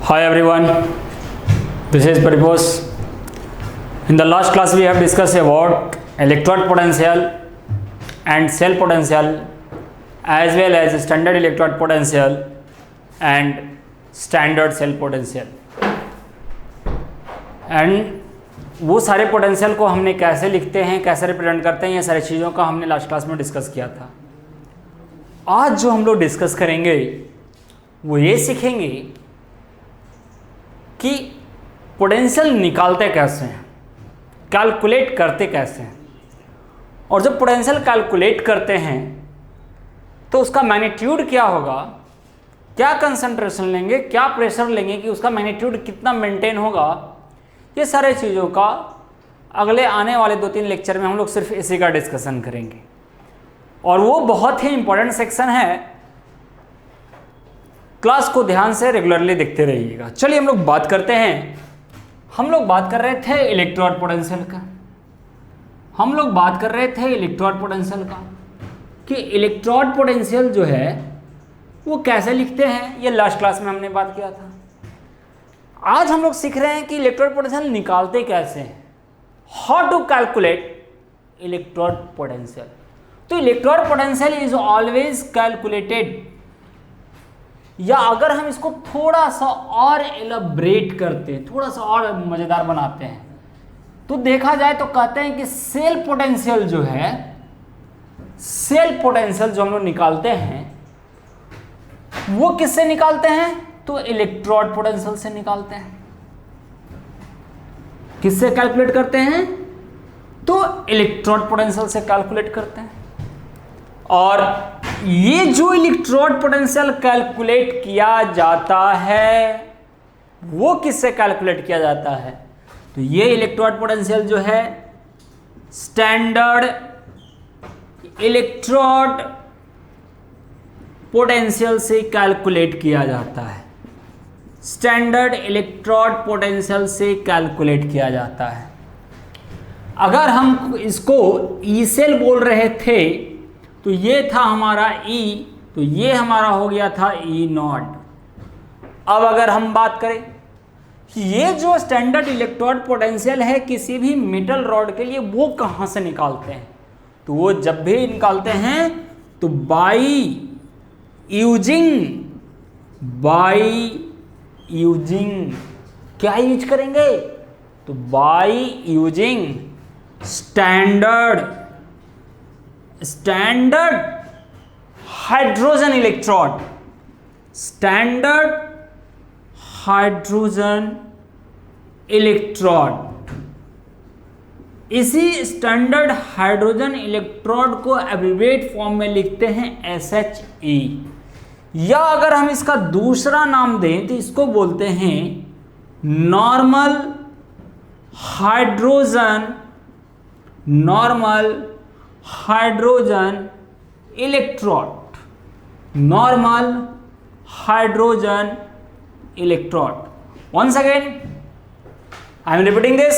Hi everyone, this is Paribos. In the last class we have discussed about electrode potential and cell potential as well as standard electrode potential and standard cell potential. And वो सारे potential को हमने कैसे लिखते हैं, कैसे represent करते हैं, ये सारी चीज़ों का हमने लास्ट क्लास में डिस्कस किया था. आज जो हम लोग डिस्कस करेंगे वो ये सीखेंगे कि पोटेंशियल निकालते कैसे हैं, कैलकुलेट करते कैसे हैं, और जब पोटेंशियल कैलकुलेट करते हैं तो उसका मैग्नीट्यूड क्या होगा, क्या कंसंट्रेशन लेंगे, क्या प्रेशर लेंगे कि उसका मैग्नीट्यूड कितना मेंटेन होगा. ये सारे चीज़ों का अगले आने वाले 2-3 लेक्चर में हम लोग सिर्फ इसी का डिस्कशन करेंगे, और वो बहुत ही इंपॉर्टेंट सेक्शन है. क्लास को ध्यान से रेगुलरली देखते रहिएगा. चलिए हम लोग बात करते हैं. हम लोग बात कर रहे थे इलेक्ट्रोड पोटेंशियल का. हम लोग बात कर रहे थे इलेक्ट्रोड पोटेंशियल का कि इलेक्ट्रोड पोटेंशियल जो है वो कैसे लिखते हैं. ये लास्ट क्लास में हमने बात किया था. आज हम लोग सीख रहे हैं कि इलेक्ट्रोड पोटेंशियल निकालते कैसे हैं, how to calculate electrode potential. तो electrode potential is always calculated, या अगर हम इसको थोड़ा सा और एलाबरेट करते हैं, थोड़ा सा और मज़ेदार बनाते हैं, तो देखा जाए तो कहते हैं कि सेल पोटेंशियल जो है, सेल पोटेंशियल जो हम लोग निकालते हैं वो किससे निकालते हैं, तो इलेक्ट्रोड पोटेंशियल से निकालते हैं. किससे कैलकुलेट करते हैं, तो इलेक्ट्रोड पोटेंशियल से कैलकुलेट करते हैं. और ये जो इलेक्ट्रोड पोटेंशियल कैलकुलेट किया जाता है वो किससे कैलकुलेट किया जाता है, तो ये इलेक्ट्रोड पोटेंशियल जो है स्टैंडर्ड इलेक्ट्रोड पोटेंशियल से कैलकुलेट किया जाता है. स्टैंडर्ड इलेक्ट्रोड पोटेंशियल से कैलकुलेट किया जाता है. अगर हम इसको ई सेल बोल रहे थे तो ये था हमारा E, तो ये हमारा हो गया था E0. अब अगर हम बात करें कि ये जो स्टैंडर्ड इलेक्ट्रोड पोटेंशियल है किसी भी मेटल रॉड के लिए, वो कहाँ से निकालते हैं, तो वो जब भी निकालते हैं तो बाई यूजिंग क्या यूज करेंगे, तो by using standard hydrogen electrode. Standard hydrogen electrode. इसी स्टैंडर्ड हाइड्रोजन इलेक्ट्रोड को एब्रिविएट फॉर्म में लिखते हैं SHE, या अगर हम इसका दूसरा नाम दें तो इसको बोलते हैं normal hydrogen electrode. Normal hydrogen electrode. Once again, I am repeating this.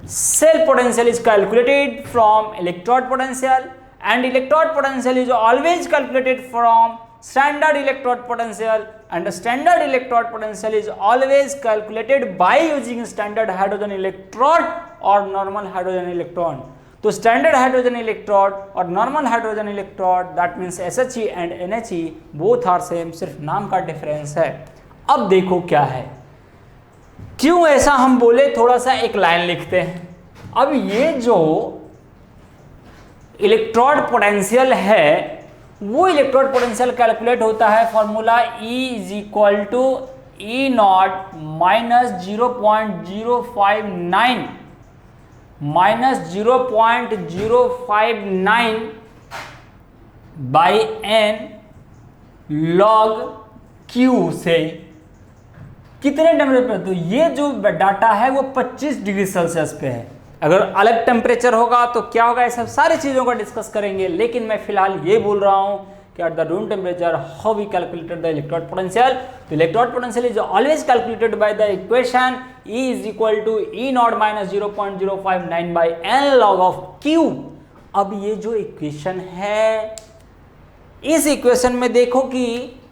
Cell potential is calculated from electrode potential, and electrode potential is always calculated from standard electrode potential, and the standard electrode potential is always calculated by using standard hydrogen electrode or normal hydrogen electron. तो standard hydrogen electrode और normal hydrogen electrode, that means SHE and NHE both are same, सिर्फ नाम का difference है. अब देखो क्या है, क्यों ऐसा हम बोले, थोड़ा सा एक लाइन लिखते हैं. अब ये जो इलेक्ट्रोड पोटेंशियल है वो इलेक्ट्रोड पोटेंशियल कैलकुलेट होता है formula E is equal to E0 minus 0.059 by N log Q से. कितने टेम्परेचर पर, तो ये जो डाटा है वो 25 डिग्री सेल्सियस पे है. अगर अलग टेम्परेचर होगा तो क्या होगा, ये सब सारी चीज़ों का डिस्कस करेंगे, लेकिन मैं फिलहाल ये बोल रहा हूँ कि at the room temperature how we calculated the electrode potential. तो electrode potential is always calculated by the equation E is equal to E0 minus 0.059 by N log of Q. अब ये जो इक्वेशन है, इस इक्वेशन में देखो कि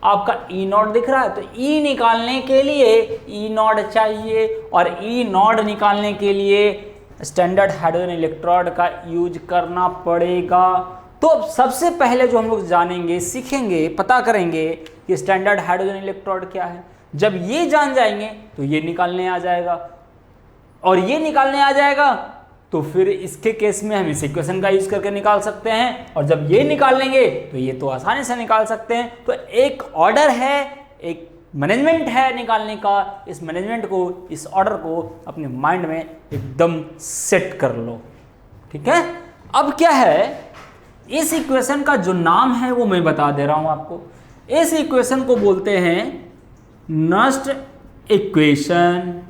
आपका ई नॉट दिख रहा है, तो ई निकालने के लिए ई नॉट चाहिए, और ई नॉट निकालने के लिए स्टैंडर्ड हाइड्रोजन इलेक्ट्रोड का यूज करना पड़ेगा। तो सबसे पहले जो हम लोग जानेंगे, सीखेंगे, पता करेंगे कि स्टैंडर्ड हाइड्रोजन इलेक्ट्रोड क्या है। जब ये जान जाएंगे तो ये निकालने आ जाएगा, और ये निकालने आ जाएगा तो फिर इसके केस में हम इस इक्वेशन का यूज करके निकाल सकते हैं, और जब ये निकाल लेंगे तो ये तो आसानी से निकाल सकते हैं। तो एक ऑर्डर है, एक मैनेजमेंट है निकालने का। इस मैनेजमेंट को, इस ऑर्डर को अपने माइंड में एकदम सेट कर लो, ठीक है। अब क्या है, इस इक्वेशन का जो नाम है वो मैं बता दे रहा हूं आपको। इस इक्वेशन को बोलते हैं नस्ट इक्वेशन,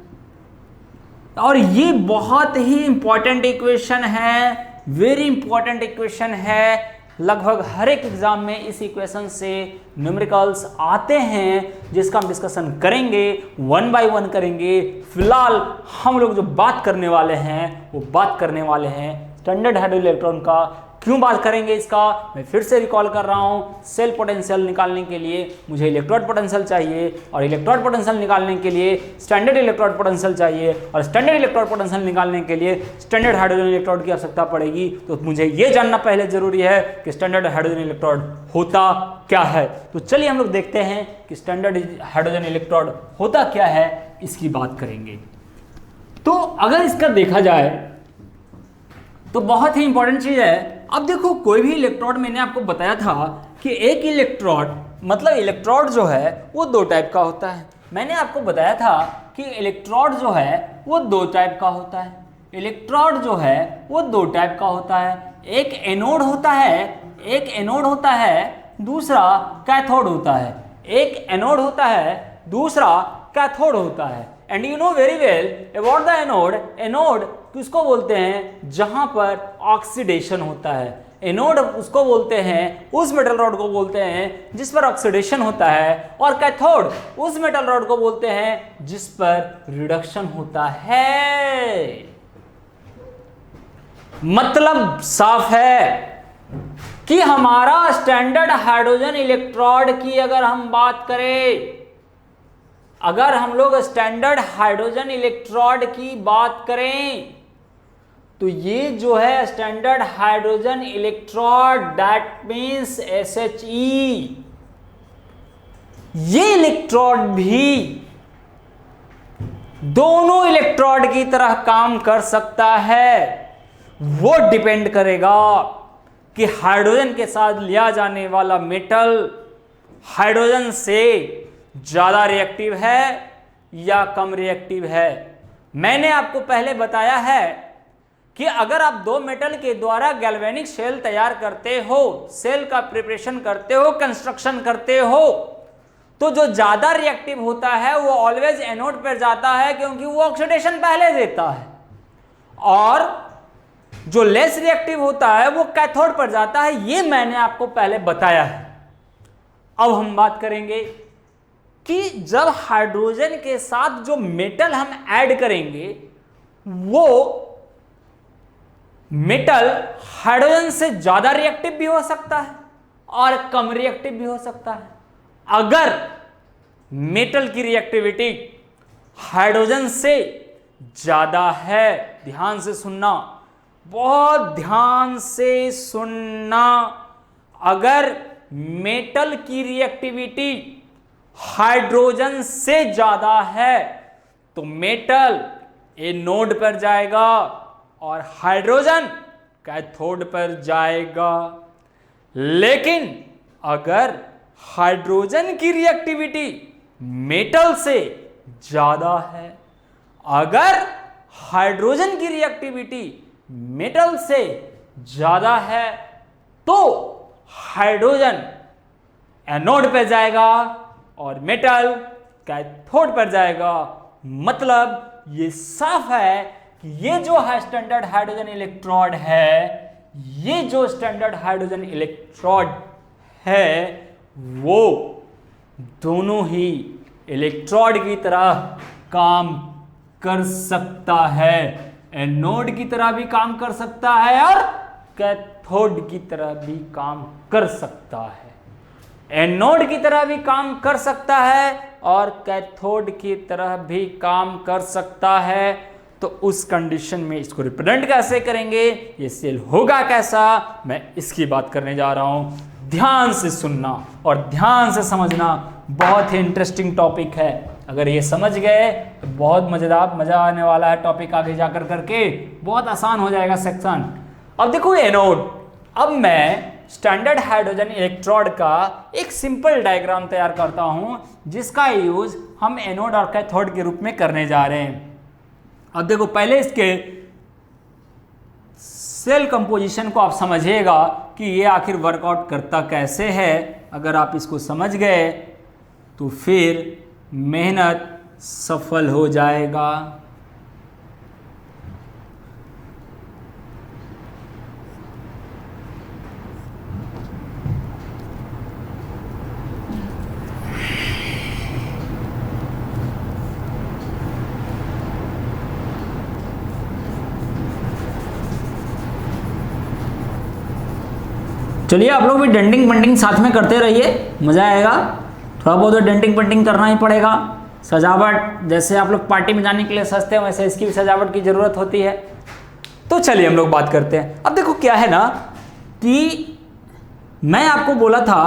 और ये बहुत ही इंपॉर्टेंट इक्वेशन है, वेरी इंपॉर्टेंट इक्वेशन है। लगभग हर एक एग्जाम में इस इक्वेशन से न्यूमेरिकल्स आते हैं, जिसका हम डिस्कशन करेंगे, वन बाय वन करेंगे। फिलहाल हम लोग जो बात करने वाले हैं वो बात करने वाले हैं स्टैंडर्ड हाइड्रोजन इलेक्ट्रॉन का। क्यों बात करेंगे इसका, मैं फिर से रिकॉल कर रहा हूँ। सेल पोटेंशियल निकालने के लिए मुझे इलेक्ट्रोड पोटेंशियल चाहिए, और इलेक्ट्रोड पोटेंशियल निकालने के लिए स्टैंडर्ड इलेक्ट्रोड पोटेंशियल चाहिए, और स्टैंडर्ड इलेक्ट्रोड पोटेंशियल निकालने के लिए स्टैंडर्ड हाइड्रोजन इलेक्ट्रोड की आवश्यकता पड़ेगी। तो मुझे ये जानना पहले जरूरी है कि स्टैंडर्ड हाइड्रोजन इलेक्ट्रोड होता क्या है। तो चलिए हम लोग देखते हैं कि स्टैंडर्ड हाइड्रोजन इलेक्ट्रोड होता क्या है, इसकी बात करेंगे। तो अगर इसका देखा जाए तो बहुत ही इंपॉर्टेंट चीज है। अब देखो, कोई भी इलेक्ट्रोड, मैंने आपको बताया था कि एक इलेक्ट्रोड, मतलब इलेक्ट्रोड जो है वो दो टाइप का होता है। मैंने आपको बताया था कि इलेक्ट्रोड जो है वो दो टाइप का होता है। इलेक्ट्रोड जो है वो दो टाइप का होता है। एक एनोड होता है, एक एनोड होता है, दूसरा कैथोड होता है। एक एनोड होता है, दूसरा कैथोड होता है। And you know very well about the anode. Anode किसको बोलते हैं, जहां पर ऑक्सीडेशन होता है। एनोड उसको बोलते हैं, उस मेटल रॉड को बोलते हैं जिस पर ऑक्सीडेशन होता है, और कैथोड उस मेटल रॉड को बोलते हैं जिस पर रिडक्शन होता है। मतलब साफ है कि हमारा स्टैंडर्ड हाइड्रोजन इलेक्ट्रोड की अगर हम बात करें, अगर हम लोग स्टैंडर्ड हाइड्रोजन इलेक्ट्रोड की बात करें, तो ये जो है standard hydrogen electrode, that means SHE, ये इलेक्ट्रोड भी दोनों इलेक्ट्रोड की तरह काम कर सकता है। वो डिपेंड करेगा कि हाइड्रोजन के साथ लिया जाने वाला मेटल हाइड्रोजन से ज्यादा रिएक्टिव है या कम रिएक्टिव है। मैंने आपको पहले बताया है कि अगर आप दो मेटल के द्वारा गैल्वेनिक सेल तैयार करते हो, सेल का प्रिपरेशन करते हो, कंस्ट्रक्शन करते हो, तो जो ज्यादा रिएक्टिव होता है वो ऑलवेज एनोड पर जाता है, क्योंकि वो ऑक्सीडेशन पहले देता है, और जो लेस रिएक्टिव होता है वो कैथोड पर जाता है। ये मैंने आपको पहले बताया है। अब हम बात करेंगे कि जब हाइड्रोजन के साथ जो मेटल हम ऐड करेंगे, वो मेटल हाइड्रोजन से ज्यादा रिएक्टिव भी हो सकता है और कम रिएक्टिव भी हो सकता है। अगर मेटल की रिएक्टिविटी हाइड्रोजन से ज्यादा है, ध्यान से सुनना, बहुत ध्यान से सुनना, अगर मेटल की रिएक्टिविटी हाइड्रोजन से ज्यादा है तो मेटल एनोड पर जाएगा और हाइड्रोजन कैथोड पर जाएगा। लेकिन अगर हाइड्रोजन की रिएक्टिविटी मेटल से ज्यादा है, अगर हाइड्रोजन की रिएक्टिविटी मेटल से ज्यादा है, तो हाइड्रोजन एनोड पर जाएगा और मेटल कैथोड पर जाएगा। मतलब ये साफ है कि ये जो है स्टैंडर्ड हाइड्रोजन इलेक्ट्रोड है, ये जो स्टैंडर्ड हाइड्रोजन इलेक्ट्रोड है, वो दोनों ही इलेक्ट्रोड की तरह काम कर सकता है। एनोड की तरह भी काम कर सकता है और कैथोड की तरह भी काम कर सकता है। एनोड की तरह भी काम कर सकता है और कैथोड की तरह भी काम कर सकता है। तो उस कंडीशन में इसको रिप्रेजेंट कैसे करेंगे, ये सेल होगा कैसा, मैं इसकी बात करने जा रहा हूं। ध्यान से सुनना और ध्यान से समझना, बहुत ही इंटरेस्टिंग टॉपिक है। अगर ये समझ गए तो बहुत मजा आने वाला है टॉपिक आगे जाकर करके, बहुत आसान हो जाएगा सेक्शन। अब देखो एनोड, अब मैं स्टैंडर्ड हाइड्रोजन इलेक्ट्रोड का एक सिंपल डायग्राम तैयार करता हूं जिसका यूज हम एनोड और कैथोड के रूप में करने जा रहे हैं। अब देखो पहले इसके सेल कंपोजिशन को आप समझिएगा कि ये आखिर वर्कआउट करता कैसे है। अगर आप इसको समझ गए तो फिर मेहनत सफल हो जाएगा। चलिए आप लोग भी डेंटिंग पेंटिंग साथ में करते रहिए, मज़ा आएगा। थोड़ा बहुत तो डेंटिंग पेंटिंग करना ही पड़ेगा। सजावट जैसे आप लोग पार्टी में जाने के लिए सजते हैं वैसे इसकी भी सजावट की ज़रूरत होती है। तो चलिए हम लोग बात करते हैं। अब देखो क्या है ना कि मैं आपको बोला था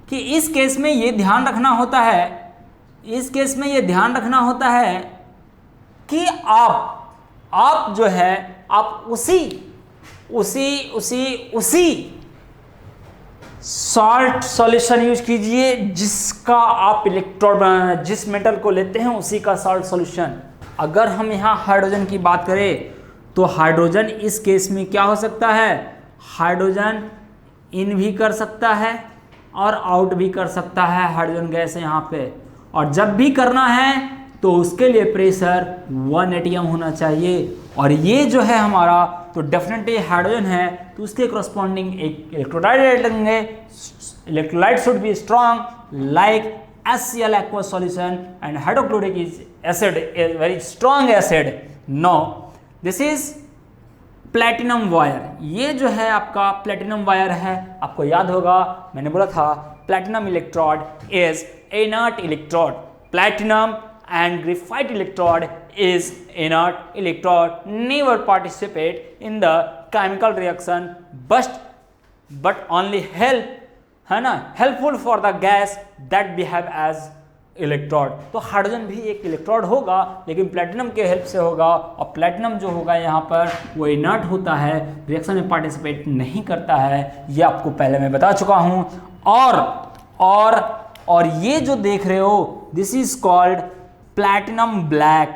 कि इस केस में ये ध्यान रखना होता है, इस केस में ये ध्यान रखना होता है कि आप जो है आप उसी सॉल्ट सॉल्यूशन यूज कीजिए जिसका आप इलेक्ट्रोड बनाना, जिस मेटल को लेते हैं उसी का सॉल्ट सॉल्यूशन। अगर हम यहाँ हाइड्रोजन की बात करें तो हाइड्रोजन इस केस में क्या हो सकता है, हाइड्रोजन इन भी कर सकता है और आउट भी कर सकता है। हाइड्रोजन गैस है यहाँ पे, और जब भी करना है तो उसके लिए प्रेशर 1 atm होना चाहिए। और ये जो है हमारा तो डेफिनेटली हाइड्रोजन है, तो उसके करस्पॉन्डिंग एक इलेक्ट्रोलाइट लेंगे। Electrolyte should be strong like HCl aqueous solution and hydrochloric acid is very strong acid. Now this is platinum wire. ये जो है आपका प्लेटिनम वायर है, आपको याद होगा मैंने बोला था platinum electrode is inert electrode. Platinum and graphite electrode is inert electrode, never participate in the chemical reaction but only है ना helpful for the gas that behave as electrode। तो हाइड्रोजन भी एक इलेक्ट्रोड होगा लेकिन प्लेटिनम के help से होगा, और प्लेटिनम जो होगा यहाँ पर वो इनर्ट होता है, रिएक्शन में पार्टिसिपेट नहीं करता है। ये आपको पहले मैं बता चुका हूँ। और ये जो देख रहे हो this is called platinum black.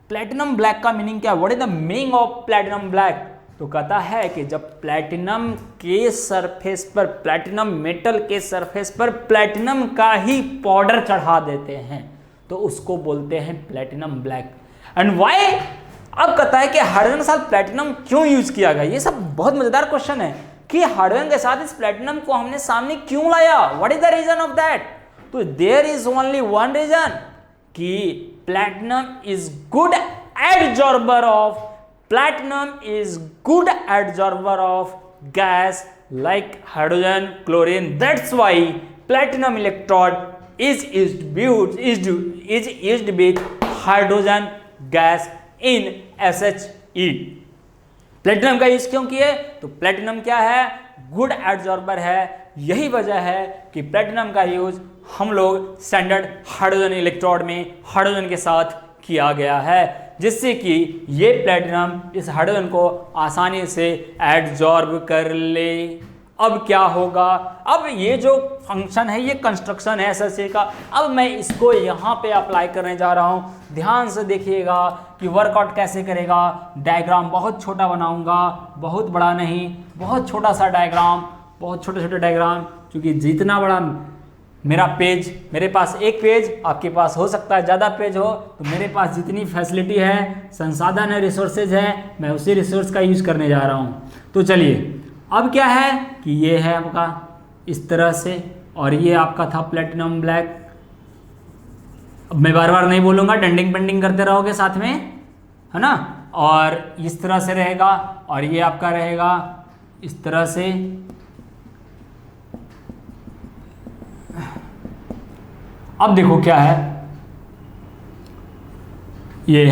Platinum black का मीनिंग क्या है, what is the meaning of platinum black? तो कहता है कि जब प्लैटिनम के सरफेस पर, प्लैटिनम मेटल के सरफेस पर प्लैटिनम का ही पाउडर चढ़ा देते हैं तो उसको बोलते हैं प्लैटिनम ब्लैक। And why? अब कहता है कि हाइड्रोजन के साथ प्लैटिनम क्यों यूज किया गया। ये सब बहुत मजेदार क्वेश्चन है कि हाइड्रोजन के साथ इस प्लैटिनम को हमने सामने क्यों लाया, what is the reason of that? तो there is only one reason कि platinum is good adsorber of gas like hydrogen, chlorine. That's why platinum electrode is used with hydrogen gas in SHE। Platinum का use क्यों किए? तो platinum क्या है, good एडजॉर्बर है। यही वजह है कि प्लेटिनम का यूज हम लोग स्टैंडर्ड हाइड्रोजन इलेक्ट्रोड में हाइड्रोजन के साथ किया गया है, जिससे कि ये प्लेटिनम इस हाइड्रोजन को आसानी से एडजॉर्ब कर ले। अब क्या होगा, अब ये जो फंक्शन है, ये कंस्ट्रक्शन है SHE का, अब मैं इसको यहाँ पे अप्लाई करने जा रहा हूँ। ध्यान से देखिएगा कि वर्कआउट कैसे करेगा। डायग्राम बहुत छोटा बनाऊंगा, बहुत बड़ा नहीं, बहुत छोटा सा डायग्राम, बहुत छोटे छोटे डायग्राम, क्योंकि जितना बड़ा मेरा पेज, मेरे पास एक पेज, आपके पास हो सकता है ज़्यादा पेज हो, तो मेरे पास जितनी फैसिलिटी है, संसाधन है, रिसोर्सेज है, मैं उसी रिसोर्स का यूज़ करने जा रहा हूँ। तो चलिए, अब क्या है कि ये है आपका इस तरह से, और ये आपका था प्लेटिनम ब्लैक। अब मैं बार बार नहीं बोलूँगा, डेंटिंग पेंटिंग करते रहोगे साथ में, है ना। और इस तरह से रहेगा, और ये आपका रहेगा इस तरह से, अब देखो क्या है, ये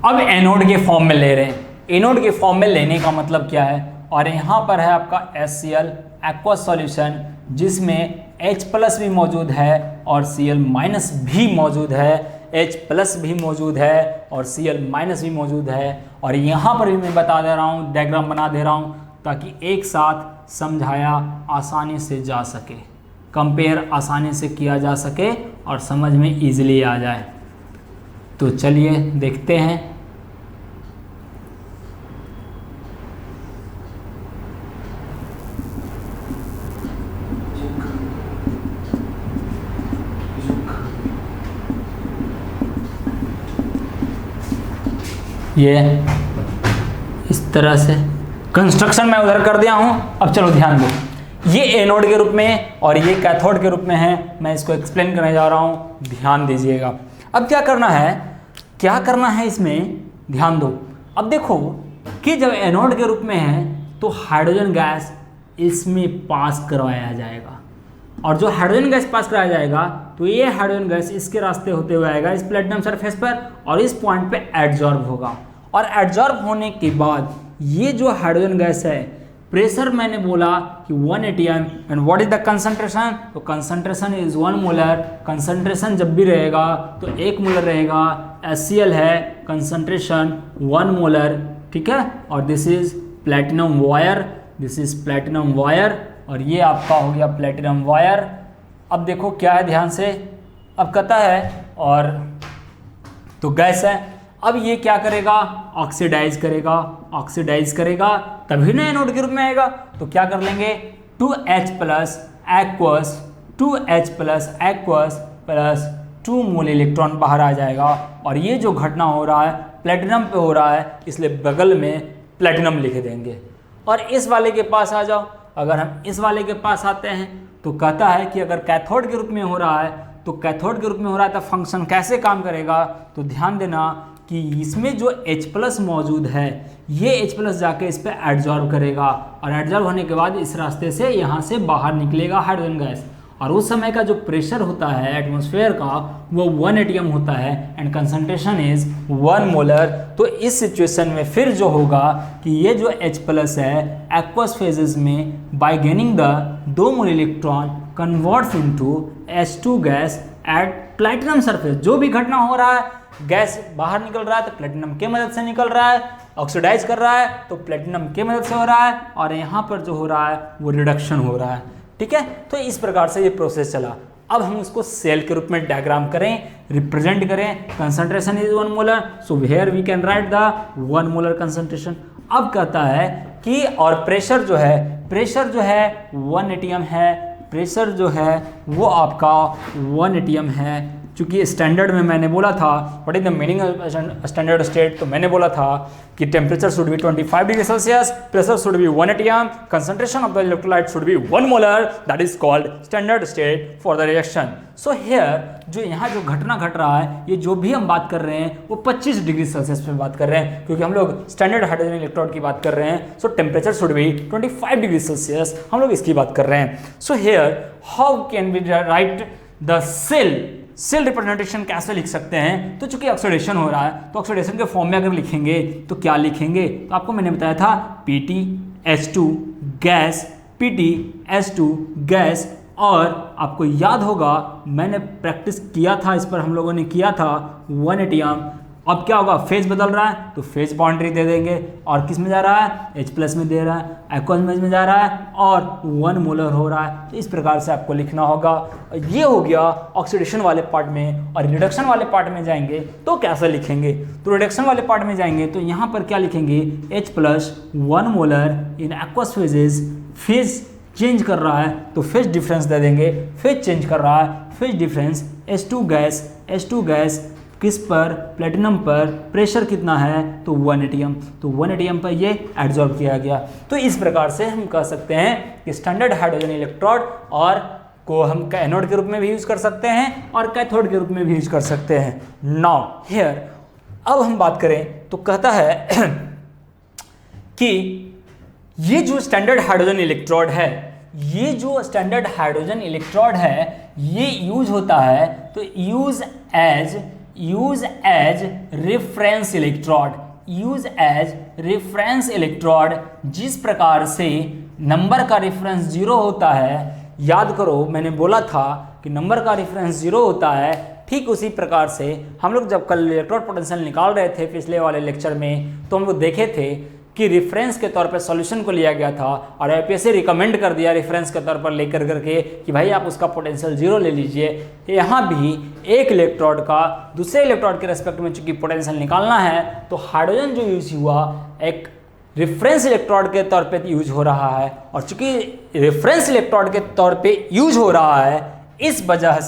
अब एनोड के फॉर्म में ले रहे हैं। एनोड के फॉर्म में लेने का मतलब क्या है, और यहाँ पर है आपका HCl एक्वस सॉल्यूशन जिसमें H+ भी मौजूद है और Cl- भी मौजूद है, H+ भी मौजूद है और Cl- भी मौजूद है। और यहाँ पर भी मैं बता दे रहा हूँ, डायग्राम बना दे रहा हूँ ताकि एक साथ समझाया आसानी से जा सके, कंपेयर आसानी से किया जा सके और समझ में ईजिली आ जाए। तो चलिए देखते हैं। ये इस तरह से कंस्ट्रक्शन मैं उधर कर दिया हूं। अब चलो ध्यान दो, ये एनोड के रूप में और ये कैथोड के रूप में है। मैं इसको एक्सप्लेन करने जा रहा हूं, ध्यान दीजिएगा। अब क्या करना है इसमें, ध्यान दो। अब देखो कि जब एनोड के रूप में है तो हाइड्रोजन गैस इसमें पास करवाया जाएगा, और जो हाइड्रोजन गैस पास कराया जाएगा तो ये हाइड्रोजन गैस इसके रास्ते होते हुए आएगा इस प्लेटिनम सरफेस पर और इस पॉइंट पे एडजॉर्ब होगा। और एडजॉर्ब होने के बाद ये जो हाइड्रोजन गैस है, प्रेशर मैंने बोला कि 1 atm and what is the concentration, तो कंसंट्रेशन इज 1 मोलर। कंसंट्रेशन जब भी रहेगा तो 1 मोलर रहेगा। HCl है, कंसंट्रेशन 1 मोलर, ठीक है। और this is platinum wire, this is platinum wire, और ये आपका हो गया प्लेटिनम वायर। अब देखो क्या है, ध्यान से। अब कहता है और तो गैस है, अब ये क्या करेगा, ऑक्सीडाइज करेगा तभी ना एनोड के रूप में आएगा। तो क्या कर लेंगे, 2H+ एक्वस प्लस 2 मोल इलेक्ट्रॉन बाहर आ जाएगा। और ये जो घटना हो रहा है प्लेटिनम पे हो रहा है, इसलिए बगल में प्लेटिनम लिख देंगे। और इस वाले के पास आ जाओ, अगर हम इस वाले के पास आते हैं तो कहता है कि अगर कैथोड के रूप में हो रहा है तो कैथोड के रूप में हो रहा है तो फंक्शन कैसे काम करेगा। तो ध्यान देना कि इसमें जो H+ मौजूद है, ये H+ जाके इस पर एडजॉर्ब करेगा, और एडजॉर्ब होने के बाद इस रास्ते से यहाँ से बाहर निकलेगा हाइड्रोजन गैस। और उस समय का जो प्रेशर होता है एटमॉस्फेयर का वो 1 atm होता है एंड कंसंट्रेशन इज 1 मोलर। तो इस सिचुएशन में फिर जो होगा कि ये जो H+ है एक्वस फेजेस में bye gaining the 2 mole electron converts into H2 gas at platinum surface. जो भी घटना हो रहा है, गैस बाहर निकल रहा है तो प्लेटिनम के मदद से निकल रहा है, ऑक्सीडाइज कर रहा है तो प्लेटिनम के मदद से हो रहा है, और यहाँ पर जो हो रहा है वो रिडक्शन हो रहा है, ठीक है। तो इस प्रकार से ये प्रोसेस चला। अब हम उसको सेल के रूप में डायग्राम करें, रिप्रेजेंट करें। Concentration is 1 molar, so here we can write the 1 molar concentration. अब कहता है कि और प्रेशर जो है 1 atm है, प्रेशर जो है वो आपका 1 atm है। चूँकि स्टैंडर्ड में मैंने बोला था what is the meaning of standard state, तो मैंने बोला था कि temperature should be 25 degree Celsius, pressure should be 1 atm, concentration of the electrolyte should be 1 molar, that is called standard state for the reaction. So here जो यहाँ जो घटना घट रहा है, ये जो भी हम बात कर रहे हैं वो 25 डिग्री सेल्सियस पे बात कर रहे हैं, क्योंकि हम लोग स्टैंडर्ड हाइड्रोजन इलेक्ट्रोड की बात कर रहे हैं। So temperature should be 25 degree Celsius, हम लोग इसकी बात कर रहे हैं। So here how can we write the cell representation कैसे लिख सकते हैं। तो चूंकि ऑक्सीडेशन हो रहा है तो ऑक्सीडेशन के फॉर्म में अगर लिखेंगे तो क्या लिखेंगे, तो आपको मैंने बताया था PtH2 गैस, PtH2 गैस। और आपको याद होगा मैंने प्रैक्टिस किया था, इस पर हम लोगों ने किया था 1 atm। अब क्या होगा, फेज बदल रहा है तो फेज बाउंड्री दे देंगे, और किस में जा रहा है, H+ में दे रहा है, एक्वस में जा रहा है और 1 मोलर हो रहा है। तो इस प्रकार से आपको लिखना होगा। ये हो गया ऑक्सीडेशन वाले पार्ट में। और रिडक्शन वाले पार्ट में जाएंगे तो कैसे लिखेंगे, तो रिडक्शन वाले पार्ट में जाएंगे तो यहाँ पर क्या लिखेंगे, H+ 1 molar in aqueous phases. Phase change कर रहा है तो फेज डिफरेंस दे देंगे, फेज चेंज कर रहा है, फेज डिफरेंस H2 गैस किस पर, प्लेटिनम पर, प्रेशर कितना है तो 1 atm, तो 1 atm पर ये एडजॉर्ब किया गया। तो इस प्रकार से हम कह सकते हैं कि स्टैंडर्ड हाइड्रोजन इलेक्ट्रोड और को हम एनोड के रूप में भी यूज कर सकते हैं और कैथोड के रूप में भी यूज कर सकते हैं। नाउ हियर अब हम बात करें तो कहता है कि ये जो स्टैंडर्ड हाइड्रोजन इलेक्ट्रोड है ये जो स्टैंडर्ड हाइड्रोजन इलेक्ट्रोड है ये यूज होता है तो use as reference electrode, use as reference electrode. जिस प्रकार से नंबर का रेफरेंस 0 होता है, याद करो मैंने बोला था कि नंबर का रेफरेंस 0 होता है, ठीक उसी प्रकार से हम लोग जब कल इलेक्ट्रोड पोटेंशियल निकाल रहे थे पिछले वाले लेक्चर में, तो हम लोग देखे थे कि रेफरेंस के तौर पे सॉल्यूशन को लिया गया था और आईपीएससी रिकमेंड कर दिया रेफरेंस के तौर पर लेकर करके कि भाई आप उसका पोटेंशियल 0 ले लीजिए। यहाँ भी एक इलेक्ट्रोड का दूसरे इलेक्ट्रोड के रेस्पेक्ट में चूंकि पोटेंशियल निकालना है तो हाइड्रोजन जो यूज हुआ एक रेफरेंस इलेक्ट्रोड के तौर पे यूज हो रहा है, और चूंकि रेफरेंस इलेक्ट्रोड के तौर पे यूज हो रहा है इस वजह